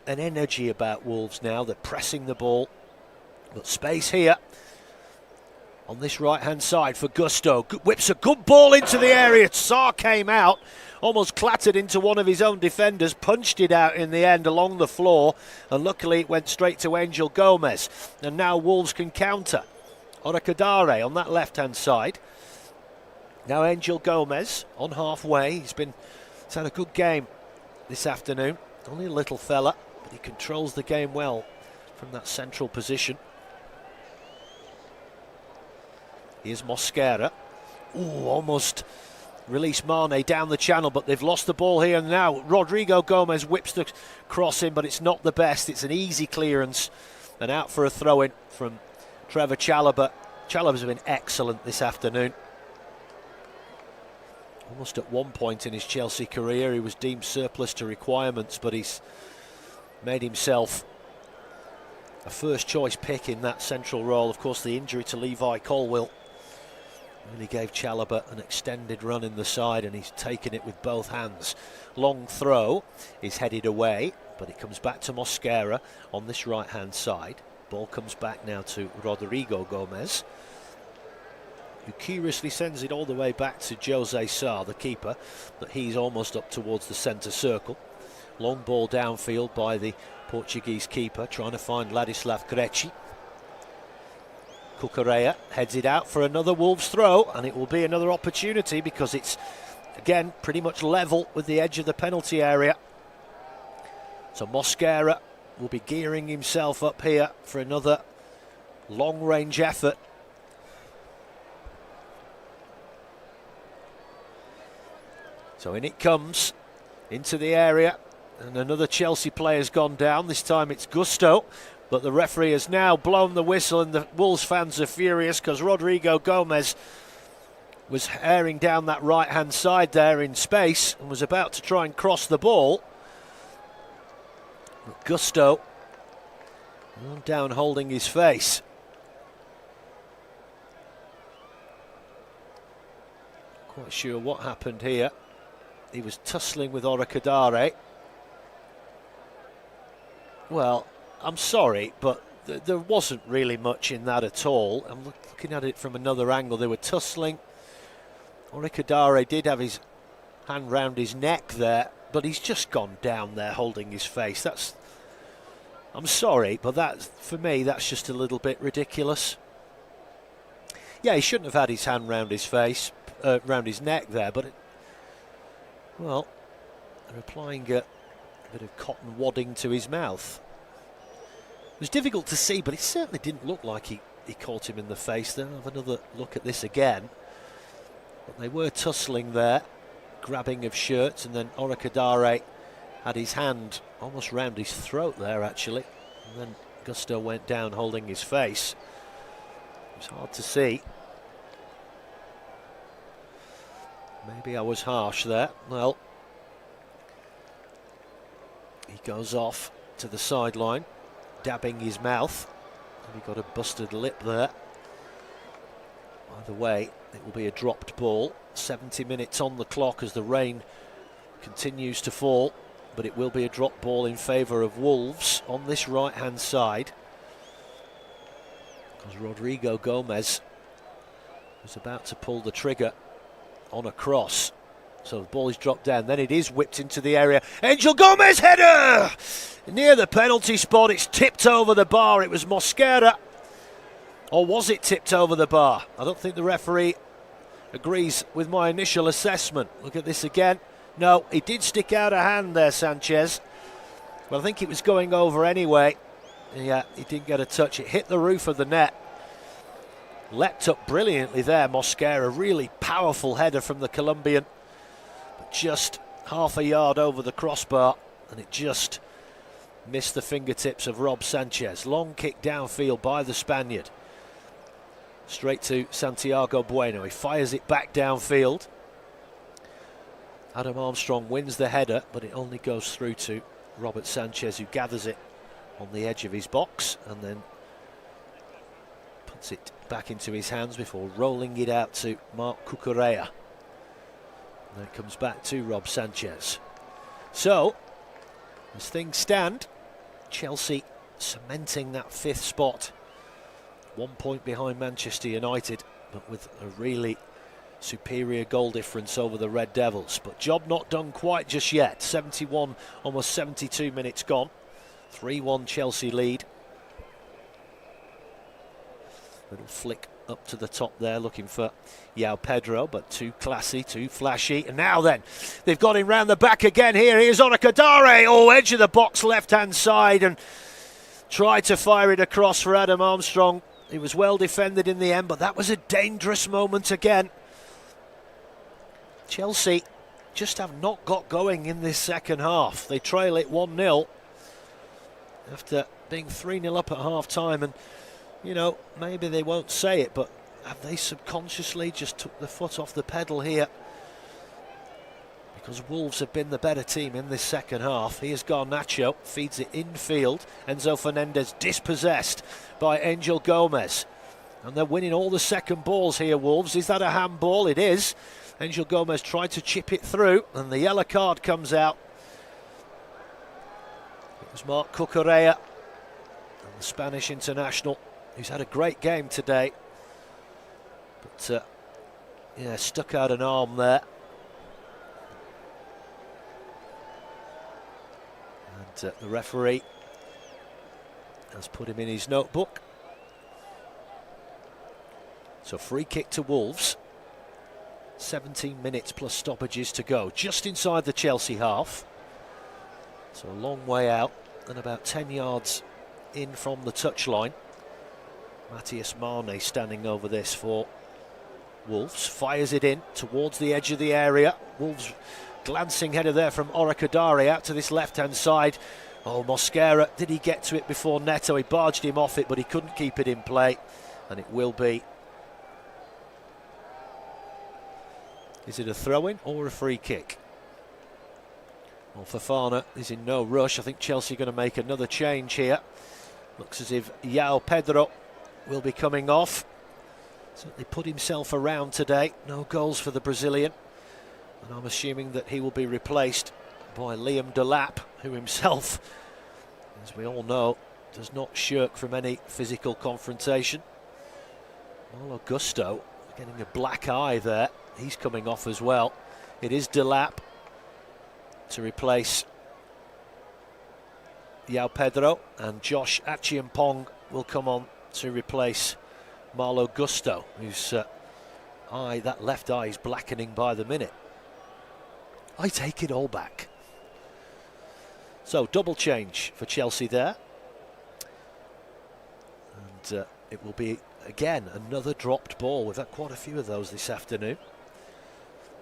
an energy about Wolves now. They're pressing the ball, but space here on this right-hand side for Gusto. Whips a good ball into the area. Sarr came out, almost clattered into one of his own defenders, punched it out in the end along the floor, and luckily it went straight to Angel Gomez. And now Wolves can counter. Orokadare on that left-hand side. Now Angel Gomez on halfway. He's had a good game this afternoon. Only a little fella, but he controls the game well from that central position. Here's Mosquera. Ooh, almost released Mane down the channel, but they've lost the ball here now. Rodrigo Gomez whips the cross in, but it's not the best. It's an easy clearance and out for a throw-in from Trevor Chalobah. Chalobah's been excellent this afternoon. Almost at one point in his Chelsea career he was deemed surplus to requirements, but he's made himself a first choice pick in that central role. Of course, the injury to Levi Colwill really gave Chalobah an extended run in the side, and he's taken it with both hands. Long throw is headed away, but it comes back to Mosquera on this right hand side. Ball comes back now to Rodrigo Gomez, who curiously sends it all the way back to Jose Sarr, the keeper, but he's almost up towards the centre circle. Long ball downfield by the Portuguese keeper, trying to find Ladislav Krejci. Cucurella heads it out for another Wolves throw, and it will be another opportunity because it's, again, pretty much level with the edge of the penalty area. So Mosquera will be gearing himself up here for another long-range effort. So in it comes, into the area, and another Chelsea player's gone down. This time it's Gusto, but the referee has now blown the whistle, and the Wolves fans are furious because Rodrigo Gomez was herring down that right-hand side there in space and was about to try and cross the ball. But Gusto down holding his face. Quite sure what happened here. he was tussling with Orikadare. Well, I'm sorry, but there wasn't really much in that at all. I'm looking at it from another angle. They were tussling. Orikadare did have his hand round his neck there, but he's just gone down there holding his face. I'm sorry, but for me, that's just a little bit ridiculous. Yeah, he shouldn't have had his hand round his face, round his neck there, but well, they're applying a bit of cotton wadding to his mouth. It was difficult to see, but it certainly didn't look like he caught him in the face. Then I'll have another look at this again. But they were tussling there, grabbing of shirts, and then Orikadare had his hand almost round his throat there, actually. And then Gusto went down holding his face. It was hard to see. Maybe I was harsh there. Well, he goes off to the sideline, dabbing his mouth. And he got a busted lip there. Either way, it will be a dropped ball. 70 minutes on the clock as the rain continues to fall, but it will be a drop ball in favour of Wolves on this right-hand side, because Rodrigo Gomez was about to pull the trigger on a cross. So the ball is dropped down, then it is whipped into the area. Angel Gomez header! Near the penalty spot, it's tipped over the bar. It was Mosquera. Or was it tipped over the bar? I don't think the referee agrees with my initial assessment. Look at this again. No, he did stick out a hand there, Sanchez. But I think it was going over anyway. Yeah, he didn't get a touch. It hit the roof of the net. Leapt up brilliantly there, Mosquera. Really powerful header from the Colombian. But just half a yard over the crossbar, and it just missed the fingertips of Rob Sanchez. Long kick downfield by the Spaniard. Straight to Santiago Bueno. He fires it back downfield. Adam Armstrong wins the header, but it only goes through to Robert Sanchez, who gathers it on the edge of his box and then puts it back into his hands before rolling it out to Marc Cucurella. And it comes back to Rob Sanchez. So, as things stand, Chelsea cementing that 5th spot. 1 point behind Manchester United, but with a really superior goal difference over the Red Devils. But job not done quite just yet. 71, almost 72 minutes gone. 3-1 Chelsea lead. Little flick up to the top there, looking for João Pedro, but too classy, too flashy. And now then, they've got him round the back again here. Here's Orikadare, edge of the box, left-hand side, and tried to fire it across for Adam Armstrong. It was well defended in the end, but that was a dangerous moment again. Chelsea just have not got going in this second half. They trail it 1-0 after being 3-0 up at half-time, and you know, maybe they won't say it, but have they subconsciously just took the foot off the pedal here? Because Wolves have been the better team in this second half. Here's Garnacho, feeds it infield. Enzo Fernandez dispossessed by Angel Gomez. And they're winning all the second balls here, Wolves. Is that a handball? It is. Angel Gomez tried to chip it through, and the yellow card comes out. It was Marc Cucurella, the Spanish international, who's had a great game today. But, yeah, stuck out an arm there. And the referee has put him in his notebook. So free kick to Wolves. 17 minutes plus stoppages to go. Just inside the Chelsea half. So a long way out and about 10 yards in from the touchline. Matthias Mane standing over this for Wolves. Fires it in towards the edge of the area. Wolves glancing header there from Orikadare out to this left-hand side. Oh, Mosquera, did he get to it before Neto? He barged him off it, but he couldn't keep it in play. And it will be... Is it a throw-in or a free kick? Well, Fofana is in no rush. I think Chelsea are going to make another change here. Looks as if João Pedro will be coming off. Certainly put himself around today. No goals for the Brazilian. And I'm assuming that he will be replaced by Liam Delap, who himself, as we all know, does not shirk from any physical confrontation. Malo Gusto getting a black eye there. He's coming off as well. It is Delap to replace João Pedro, and Josh Achiampong will come on to replace Malo Gusto, whose that left eye is blackening by the minute. I take it all back. So double change for Chelsea there, and it will be again another dropped ball. We've had quite a few of those this afternoon.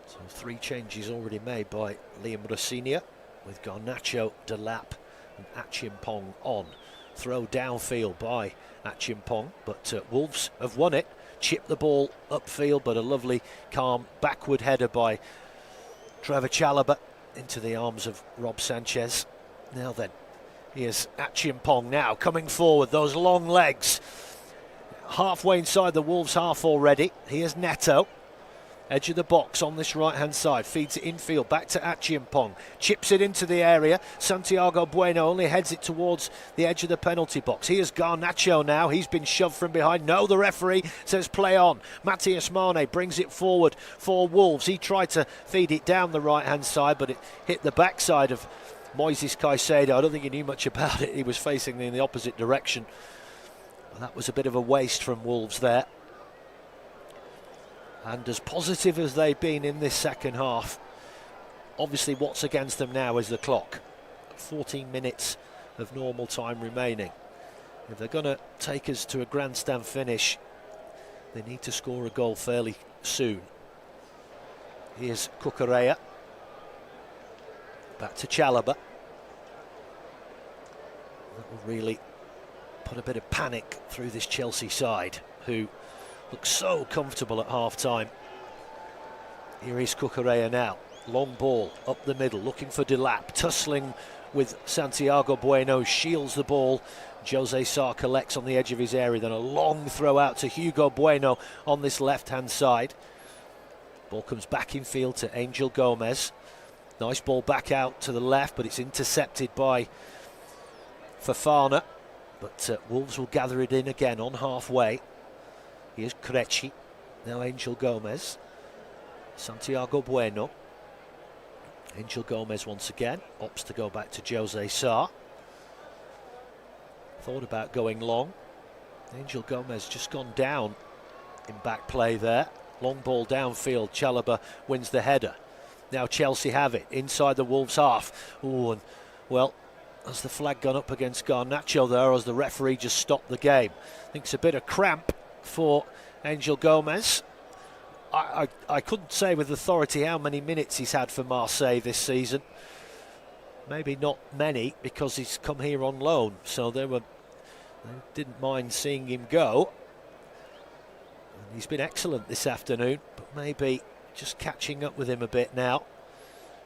So 3 changes already made by Liam Rosenior, with Garnacho, Delap and Achiampong on. Throw downfield by Achiampong, but Wolves have won it. Chipped the ball upfield, but a lovely calm backward header by Trevor Chalobah into the arms of Rob Sanchez. Now then, here's Achiampong now coming forward, those long legs. Halfway inside the Wolves half already. Here's Neto, edge of the box on this right hand side, feeds it infield back to Achiampong, chips it into the area. Santiago Bueno only heads it towards the edge of the penalty box. Here's Garnacho now, he's been shoved from behind. No, the referee says play on. Matias Mane brings it forward for Wolves. He tried to feed it down the right hand side, but it hit the backside of Moises Caicedo. I don't think he knew much about it. He was facing in the opposite direction. Well, that was a bit of a waste from Wolves there. And as positive as they've been in this second half, obviously what's against them now is the clock. 14 minutes of normal time remaining. If they're going to take us to a grandstand finish, they need to score a goal fairly soon. Here's Cucurella. Back to Chalobah. That will really put a bit of panic through this Chelsea side, who looks so comfortable at half-time. Here is Cucurella now. Long ball up the middle, looking for Delap, tussling with Santiago Bueno, shields the ball. Jose Sarr collects on the edge of his area, then a long throw out to Hugo Bueno on this left-hand side. Ball comes back in field to Angel Gomez. Nice ball back out to the left, but it's intercepted by Fofana. But Wolves will gather it in again on halfway. Here's Krejci, now Angel Gomez, Santiago Bueno. Angel Gomez once again, opts to go back to Jose Sarr. Thought about going long. Angel Gomez just gone down in back play there. Long ball downfield, Chalobah wins the header. Now Chelsea have it inside the Wolves half. Ooh, and well, has the flag gone up against Garnacho there, or has the referee just stopped the game? I think it's a bit of cramp for Angel Gomez. I couldn't say with authority how many minutes he's had for Marseille this season. Maybe not many, because he's come here on loan, so they didn't mind seeing him go. And he's been excellent this afternoon, but maybe just catching up with him a bit now.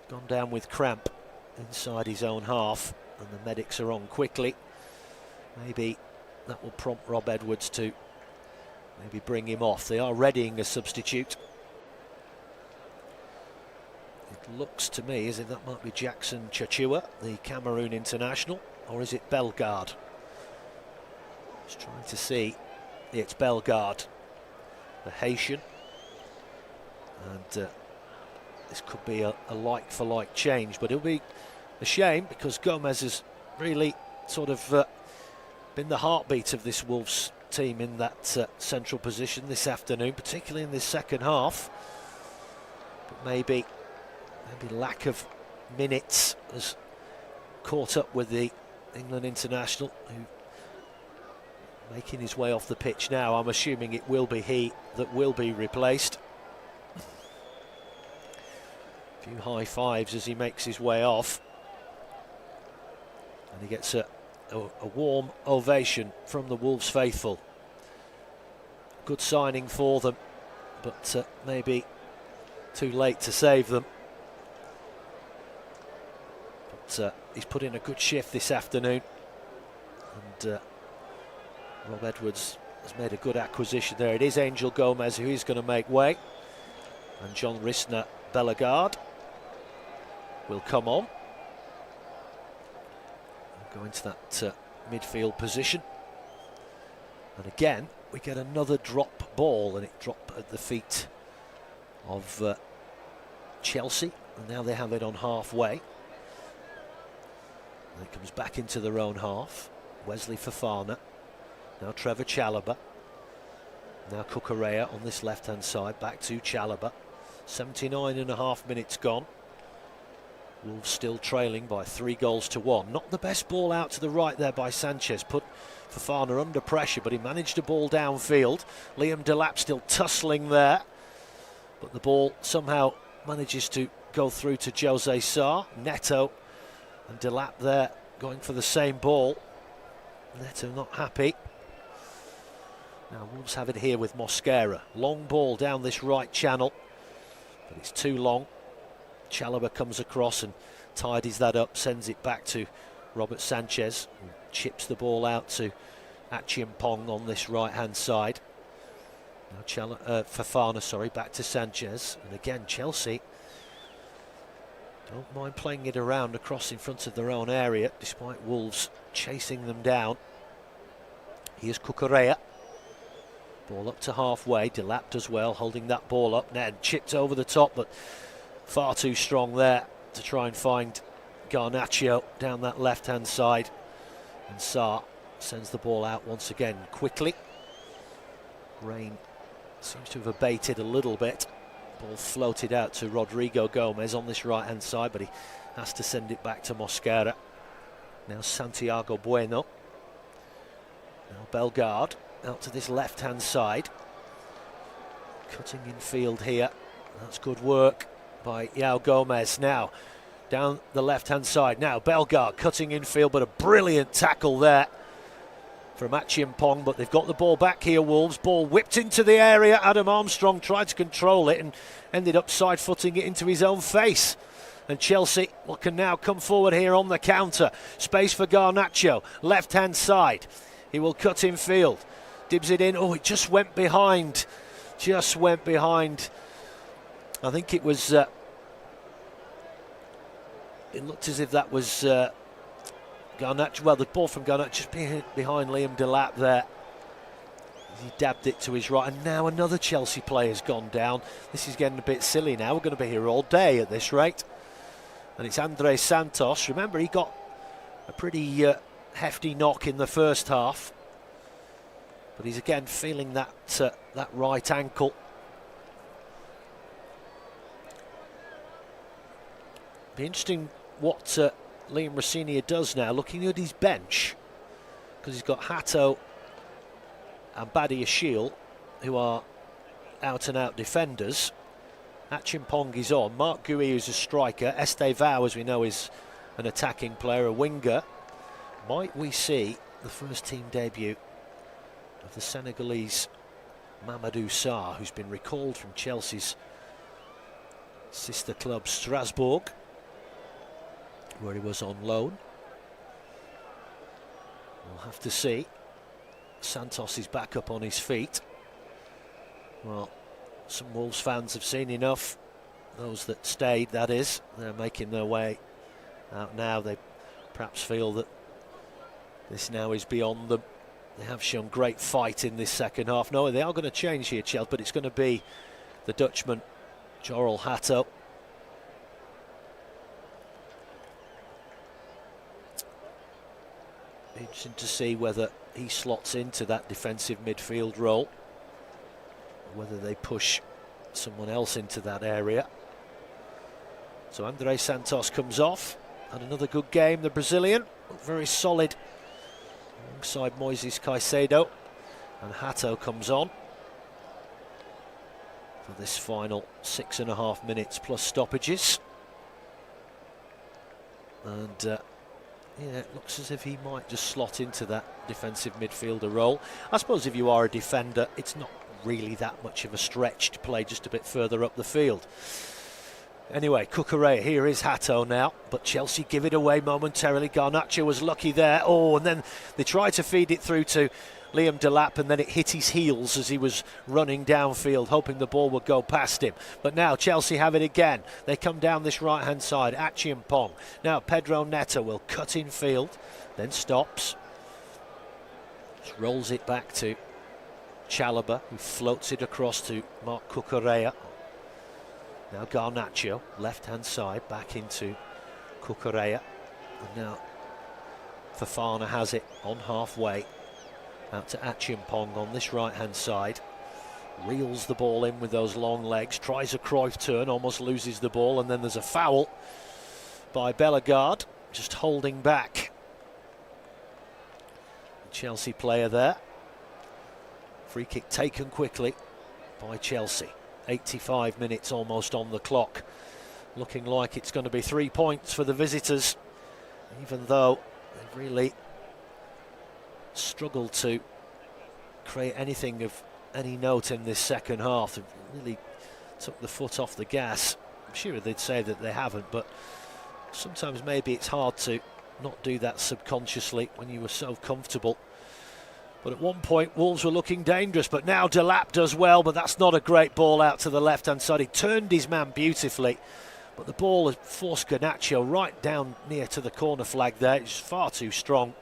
Gone down with cramp inside his own half, and the medics are on quickly. Maybe that will prompt Rob Edwards to maybe bring him off. They are readying a substitute. It looks to me as if that might be Jackson Chachua, the Cameroon international, or is it Bellegarde? Just trying to see. Yeah, it's Bellegarde, the Haitian. And this could be a like-for-like change, but it'll be a shame because Gomez has really sort of been the heartbeat of this Wolves team in that central position this afternoon, particularly in this second half. But maybe lack of minutes has caught up with the England international, who making his way off the pitch now. I'm assuming it will be he that will be replaced. A few high fives as he makes his way off, and he gets a warm ovation from the Wolves faithful. Good signing for them, but maybe too late to save them. But he's put in a good shift this afternoon, and Rob Edwards has made a good acquisition there. It is Angel Gomez who is going to make way, and John Risner Bellegarde. will come on. Go into that midfield position. And again, we get another drop ball, and it dropped at the feet of Chelsea. And now they have it on halfway. And it comes back into their own half. Wesley Fofana. Now Trevor Chalobah. Now Cucurella on this left-hand side. Back to Chalobah. 79.5 minutes gone. Wolves still trailing by 3-1. Not the best ball out to the right there by Sanchez. Put Fofana under pressure, but he managed a ball downfield. Liam Delap still tussling there. But the ball somehow manages to go through to Jose Sarr. Neto and Delap there going for the same ball. Neto not happy. Now Wolves have it here with Mosquera. Long ball down this right channel, but it's too long. Chalobah comes across and tidies that up, sends it back to Robert Sanchez, and chips the ball out to Achiampong on this right-hand side. Now Fofana, back to Sanchez, and again Chelsea don't mind playing it around across in front of their own area, despite Wolves chasing them down. Here's Cucurella. Ball up to halfway, Delap does well, holding that ball up, and chipped over the top, but far too strong there to try and find Garnacho down that left-hand side. And Sarr sends the ball out once again quickly. Rain seems to have abated a little bit. Ball floated out to Rodrigo Gomez on this right-hand side, but he has to send it back to Mosquera. Now Santiago Bueno. Now Bellegarde out to this left-hand side. Cutting in field here. That's good work by João Gomez. Now down the left-hand side. Now Bellegarde cutting in field, but a brilliant tackle there from Achiampong, but they've got the ball back here, Wolves. Ball whipped into the area. Adam Armstrong tried to control it and ended up side-footing it into his own face. And Chelsea can now come forward here on the counter. Space for Garnacho, left-hand side. He will cut in field. Dibs it in. Oh, it just went behind. Just went behind. I think it was... it looked as if that was... Garnacho, well, the ball from Garnacho just behind Liam Delap there. He dabbed it to his right, and now another Chelsea player's gone down. This is getting a bit silly now. We're going to be here all day at this rate. And it's Andrés Santos. Remember, he got a pretty hefty knock in the first half. But he's again feeling that that right ankle. Be interesting what Liam Rosenior does now, looking at his bench, because he's got Hato and Badiashile, who are out-and-out defenders. Achiampong is on. Mark Gui, who's a striker. Estevao, as we know, is an attacking player, a winger. Might we see the first team debut of the Senegalese Mamadou Sarr, who's been recalled from Chelsea's sister club Strasbourg, where he was on loan? We'll have to see. Santos is back up on his feet. Well, some Wolves fans have seen enough. Those that stayed, that is. They're making their way out now. They perhaps feel that this now is beyond them. They have shown great fight in this second half. No, they are going to change here, Chelsea, but it's going to be the Dutchman, Jorel Hato. Interesting to see whether he slots into that defensive midfield role, whether they push someone else into that area. So Andrés Santos comes off, and another good game, the Brazilian, very solid alongside Moises Caicedo, and Hato comes on for this final 6.5 minutes plus stoppages. And yeah, it looks as if he might just slot into that defensive midfielder role. I suppose if you are a defender, it's not really that much of a stretch to play just a bit further up the field. Anyway, Cucurella, here is Hato now, but Chelsea give it away momentarily. Garnacho was lucky there. Oh, and then they try to feed it through to Liam Delap, and then it hit his heels as he was running downfield, hoping the ball would go past him. But now Chelsea have it again. They come down this right-hand side. Achiampong. Now Pedro Neto will cut in field, then stops. Just rolls it back to Chalobah, who floats it across to Marc Cucurella. Now Garnacho, left-hand side, back into Cucurella. And now Fofana has it on halfway. Out to Achiampong on this right-hand side. Reels the ball in with those long legs. Tries a Cruyff turn, almost loses the ball. And then there's a foul by Bellegarde, just holding back the Chelsea player there. Free kick taken quickly by Chelsea. 85 minutes almost on the clock. Looking like it's going to be 3 points for the visitors, even though they've really struggled to create anything of any note in this second half. They really took the foot off the gas. I'm sure they'd say that they haven't, but sometimes maybe it's hard to not do that subconsciously when you were so comfortable. But at one point Wolves were looking dangerous, but now Delap does well, but that's not a great ball out to the left-hand side. He turned his man beautifully, but the ball has forced Garnacho right down near to the corner flag there. It's far too strong.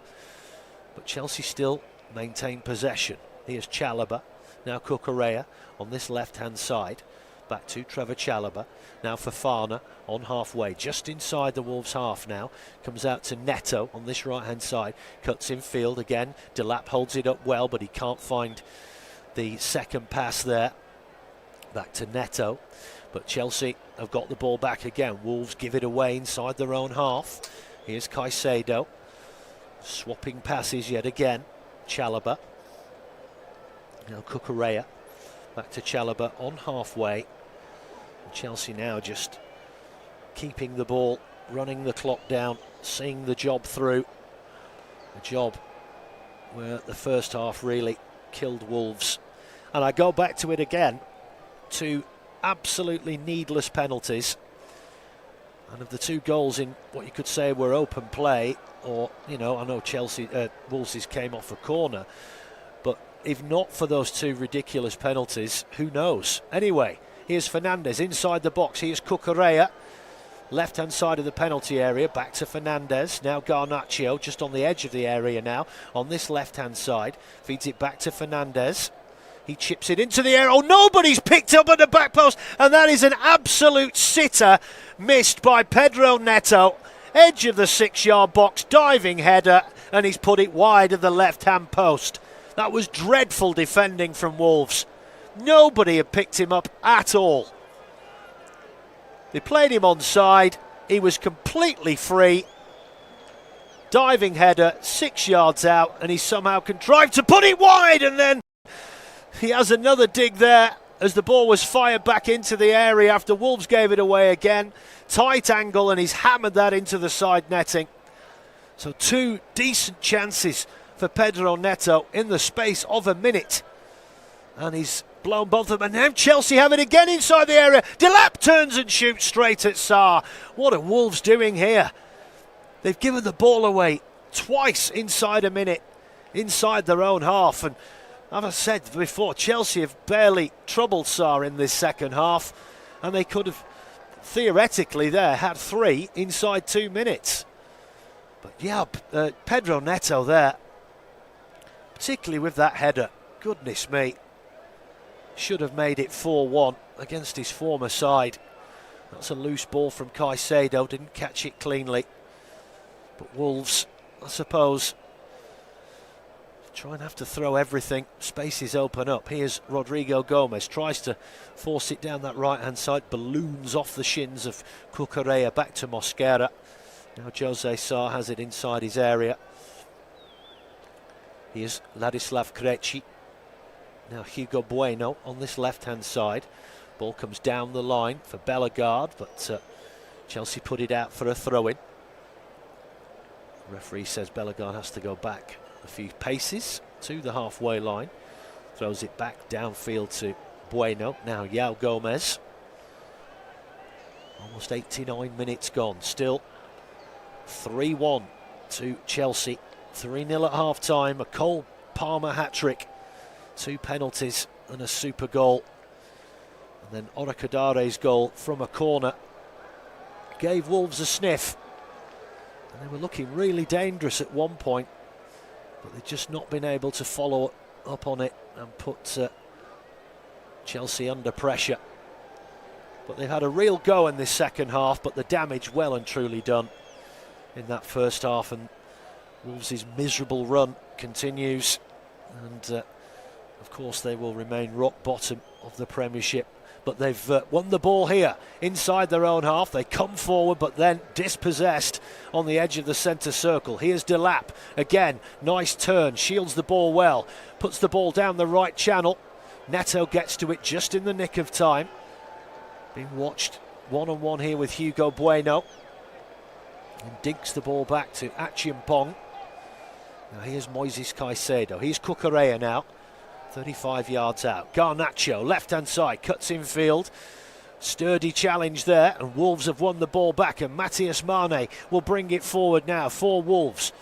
But Chelsea still maintain possession. Here's Chalobah, now Cucurella on this left-hand side. Back to Trevor Chalobah. Now Fofana on halfway, just inside the Wolves half now. Comes out to Neto on this right-hand side. Cuts in field again. Delap holds it up well, but he can't find the second pass there. Back to Neto. But Chelsea have got the ball back again. Wolves give it away inside their own half. Here's Caicedo. Swapping passes yet again. Chalobah. Now Cucurella. Back to Chalobah on halfway. Chelsea now just keeping the ball, running the clock down, seeing the job through. A job where the first half really killed Wolves. And I go back to it again. Two absolutely needless penalties. And of the two goals in what you could say were open play, or, you know, I know Wolves' came off a corner, but if not for those two ridiculous penalties, who knows? Anyway, here's Fernandes inside the box. Here's Cucurella, left-hand side of the penalty area. Back to Fernandes. Now Garnacho, just on the edge of the area now, on this left-hand side. Feeds it back to Fernandes. He chips it into the air. Oh, nobody's picked up at the back post. And that is an absolute sitter missed by Pedro Neto. Edge of the 6-yard box, diving header, and he's put it wide of the left-hand post. That was dreadful defending from Wolves. Nobody had picked him up at all. They played him onside. He was completely free. Diving header, 6 yards out, and he somehow contrived to put it wide, and then he has another dig there as the ball was fired back into the area after Wolves gave it away again. Tight angle, and he's hammered that into the side netting. So two decent chances for Pedro Neto in the space of a minute. And he's blown both of them, and now Chelsea have it again inside the area. Delap turns and shoots straight at Sarr. What are Wolves doing here? They've given the ball away twice inside a minute, inside their own half. And as I said before, Chelsea have barely troubled Sarr in this second half, and they could have theoretically there had 3 inside 2 minutes. But yeah, Pedro Neto there, particularly with that header, goodness me, should have made it 4-1 against his former side. That's a loose ball from Caicedo, didn't catch it cleanly. But Wolves, I suppose, try and have to throw everything. Spaces open up. Here's Rodrigo Gomez, tries to force it down that right-hand side, balloons off the shins of Cucurella, back to Mosquera. Now Jose Sarr has it inside his area. Here's Ladislav Krejci. Now Hugo Bueno on this left-hand side. Ball comes down the line for Bellegarde, but Chelsea put it out for a throw-in. Referee says Bellegarde has to go back a few paces to the halfway line. Throws it back downfield to Bueno. Now João Gomez. Almost 89 minutes gone. Still 3-1 to Chelsea. 3-0 at half-time. A cold Palmer hat-trick. 2 penalties and a super goal. And then Orakadare's goal from a corner gave Wolves a sniff. And they were looking really dangerous at one point, but they've just not been able to follow up on it and put Chelsea under pressure. But they've had a real go in this second half, but the damage well and truly done in that first half, and Wolves' miserable run continues, and of course they will remain rock bottom of the Premiership. But they've won the ball here inside their own half. They come forward, but then dispossessed on the edge of the centre circle. Here's Delap again, nice turn, shields the ball well, puts the ball down the right channel. Neto gets to it just in the nick of time. Being watched one-on-one here with Hugo Bueno, and dinks the ball back to Achiampong. Now here's Moises Caicedo. Here's Cucurella now, 35 yards out. Garnacho, left-hand side, cuts in field. Sturdy challenge there, and Wolves have won the ball back, and Matthias Mane will bring it forward now for Wolves.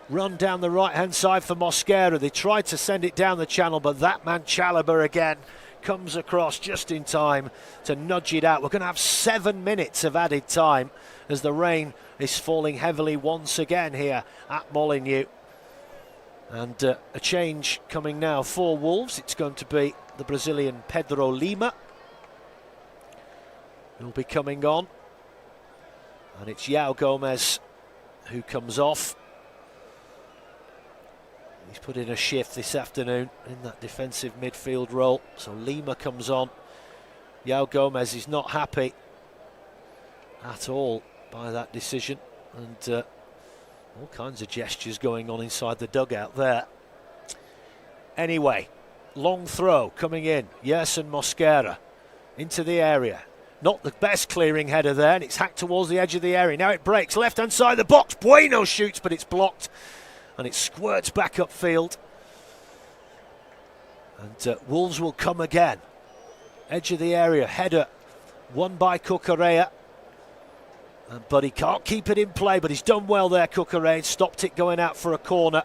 Run down the right-hand side for Mosquera. They tried to send it down the channel, but that man Chalobah again comes across just in time to nudge it out. We're going to have 7 minutes of added time as the rain is falling heavily once again here at Molineux. And a change coming now for Wolves. It's going to be the Brazilian Pedro Lima who'll be coming on. And it's João Gomes who comes off. He's put in a shift this afternoon in that defensive midfield role. So Lima comes on. João Gomes is not happy at all by that decision. And all kinds of gestures going on inside the dugout there. Anyway, long throw coming in. Yerson Mosquera into the area. Not the best clearing header there, and it's hacked towards the edge of the area. Now it breaks left hand side of the box. Bueno shoots, but it's blocked, and it squirts back upfield. And Wolves will come again. Edge of the area, header won by Cucurella. But he can't keep it in play, but he's done well there, Cucurella. Stopped it going out for a corner.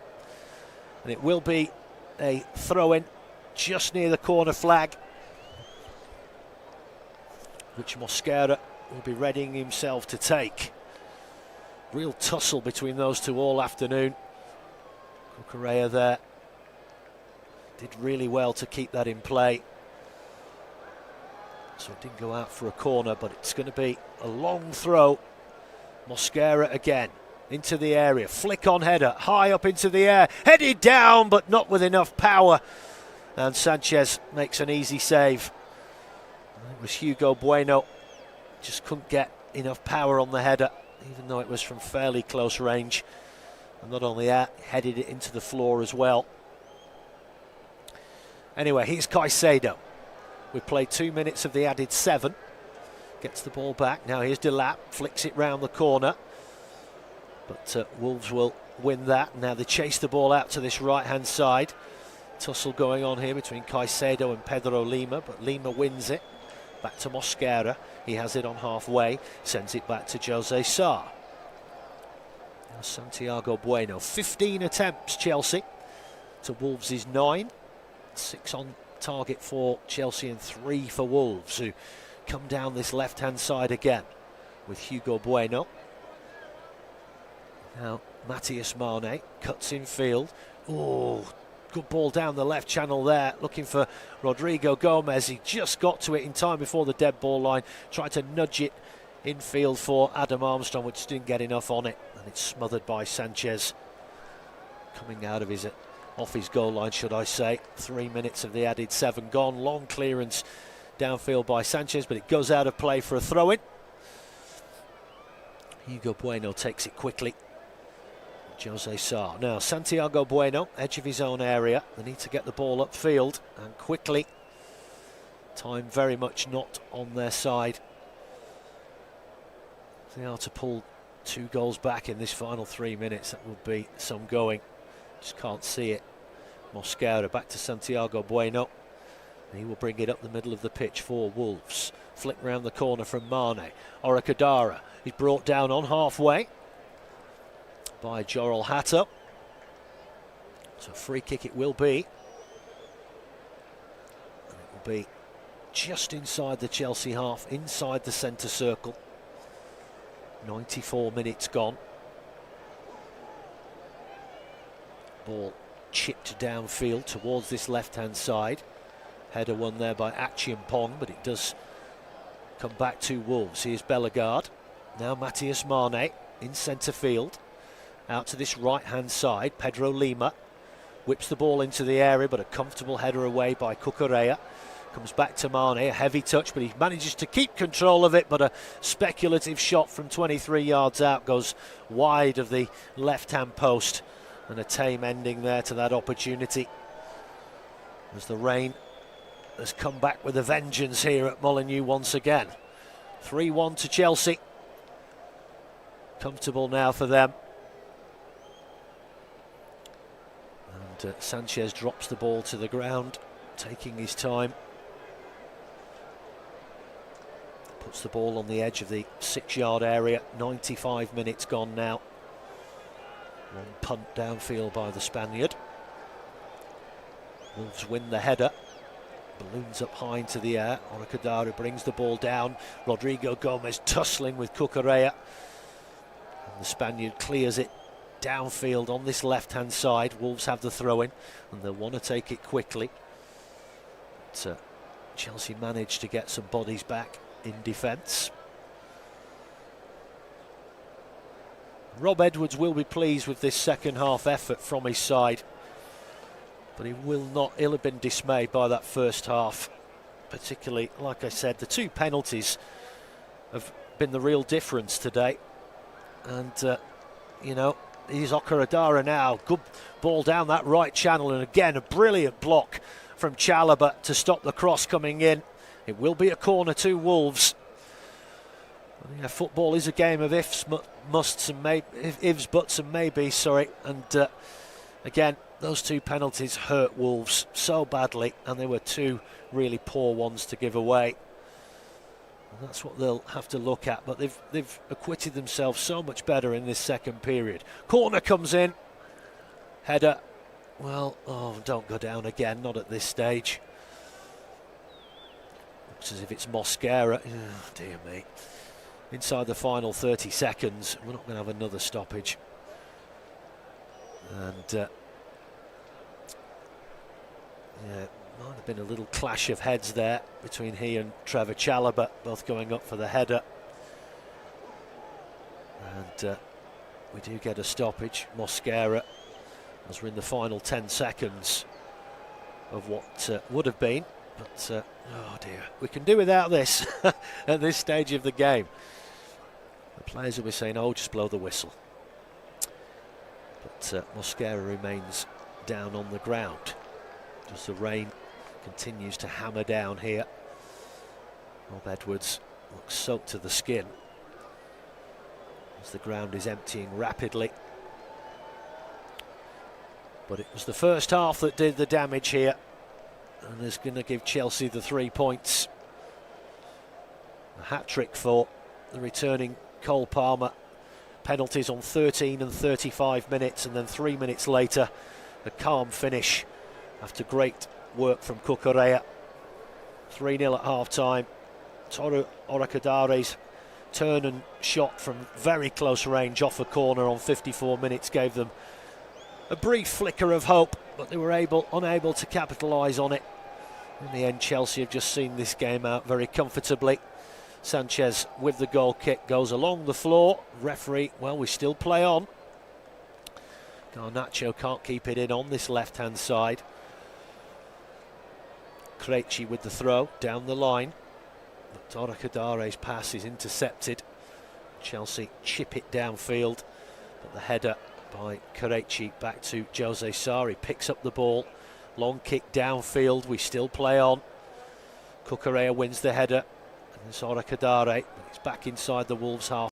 And it will be a throw-in just near the corner flag, which Mosquera will be readying himself to take. Real tussle between those two all afternoon. Cucurella there did really well to keep that in play. So it didn't go out for a corner, but it's going to be a long throw. Mosquera again into the area, flick on header, high up into the air, headed down but not with enough power, and Sanchez makes an easy save. It was Hugo Bueno, just couldn't get enough power on the header, even though it was from fairly close range, and not only that, headed it into the floor as well. Anyway, here's Caicedo. We've played 2 minutes of the added 7. Gets the ball back. Now here's Delap. Flicks it round the corner. But Wolves will win that. Now they chase the ball out to this right-hand side. Tussle going on here between Caicedo and Pedro Lima. But Lima wins it. Back to Mosquera. He has it on halfway. Sends it back to Jose Sá. Now Santiago Bueno. 15 attempts, Chelsea, to Wolves' 9. 6 on target for Chelsea and 3 for Wolves, who come down this left-hand side again with Hugo Bueno. Now Matthias Mane cuts in field. Oh, good ball down the left channel there, looking for Rodrigo Gomez. He just got to it in time before the dead ball line. Tried to nudge it infield for Adam Armstrong, which didn't get enough on it, and it's smothered by Sanchez. Coming out of his off his goal line, should I say. 3 minutes of the added 7 gone. Long clearance downfield by Sanchez, but it goes out of play for a throw-in. Hugo Bueno takes it quickly. Jose Sá. Now Santiago Bueno, edge of his own area. They need to get the ball upfield and quickly. Time very much not on their side. If they are to pull 2 goals back in this final 3 minutes, that would be some going. Just can't see it. Mosquera back to Santiago Bueno. He will bring it up the middle of the pitch for Wolves. Flick round the corner from Mane. Orakadara is brought down on halfway by Joral Hatter. So free kick it will be. And it will be just inside the Chelsea half, inside the centre circle. 94 minutes gone. Ball chipped downfield towards this left-hand side. Header won there by Achiampong, but it does come back to Wolves. Here's Bellegarde. Now Matthias Mane in centre field. Out to this right-hand side. Pedro Lima whips the ball into the area, but a comfortable header away by Cucurella. Comes back to Mane, a heavy touch, but he manages to keep control of it, but a speculative shot from 23 yards out goes wide of the left-hand post, and a tame ending there to that opportunity as the rain has come back with a vengeance here at Molineux once again. 3-1 to Chelsea. Comfortable now for them. And Sanchez drops the ball to the ground, taking his time. Puts the ball on the edge of the 6-yard area. 95 minutes gone now. One punt downfield by the Spaniard. Wolves win the header. Balloons up high into the air. Oracadara brings the ball down. Rodrigo Gomez tussling with Cucurella. And the Spaniard clears it downfield on this left-hand side. Wolves have the throw-in, and they'll want to take it quickly. But Chelsea managed to get some bodies back in defence. Rob Edwards will be pleased with this second half effort from his side, but he'll have been dismayed by that first half, particularly, like I said, the two penalties have been the real difference today. And you know, here's Oracadara now, good ball down that right channel, and again a brilliant block from Chalobah to stop the cross coming in. It will be a corner to Wolves. Yeah, football is a game of ifs, buts and maybes, sorry. And again, those two penalties hurt Wolves so badly, and they were two really poor ones to give away. And that's what they'll have to look at, but they've acquitted themselves so much better in this second period. Corner comes in, header. Well, don't go down again, not at this stage. Looks as if it's Mosquera. Oh, dear me. Inside the final 30 seconds, we're not going to have another stoppage. And yeah, might have been a little clash of heads there between he and Trevor Chalobah, both going up for the header. And we do get a stoppage. Mosquera, as we're in the final 10 seconds of what would have been. But, oh dear, we can do without this at this stage of the game. The players will be saying, oh, just blow the whistle. But Mosquera remains down on the ground. Just the rain continues to hammer down here. Rob Edwards looks soaked to the skin as the ground is emptying rapidly. But it was the first half that did the damage here, and is going to give Chelsea the 3 points. A hat-trick for the returning Cole Palmer. Penalties on 13 and 35 minutes, and then 3 minutes later a calm finish after great work from Cucurella. 3-0 at half-time. Toru Oracadare's turn and shot from very close range off a corner on 54 minutes gave them a brief flicker of hope, but they were unable to capitalise on it. In the end, Chelsea have just seen this game out very comfortably. Sanchez with the goal kick goes along the floor. Referee, well, we still play on. Garnacho can't keep it in on this left-hand side. Krejci with the throw down the line. But Oracadare's pass is intercepted. Chelsea chip it downfield, but the header by Krejci back to Jose Sarri. Picks up the ball. Long kick downfield. We still play on. Cucurella wins the header. And it's Oracadare. It's back inside the Wolves half.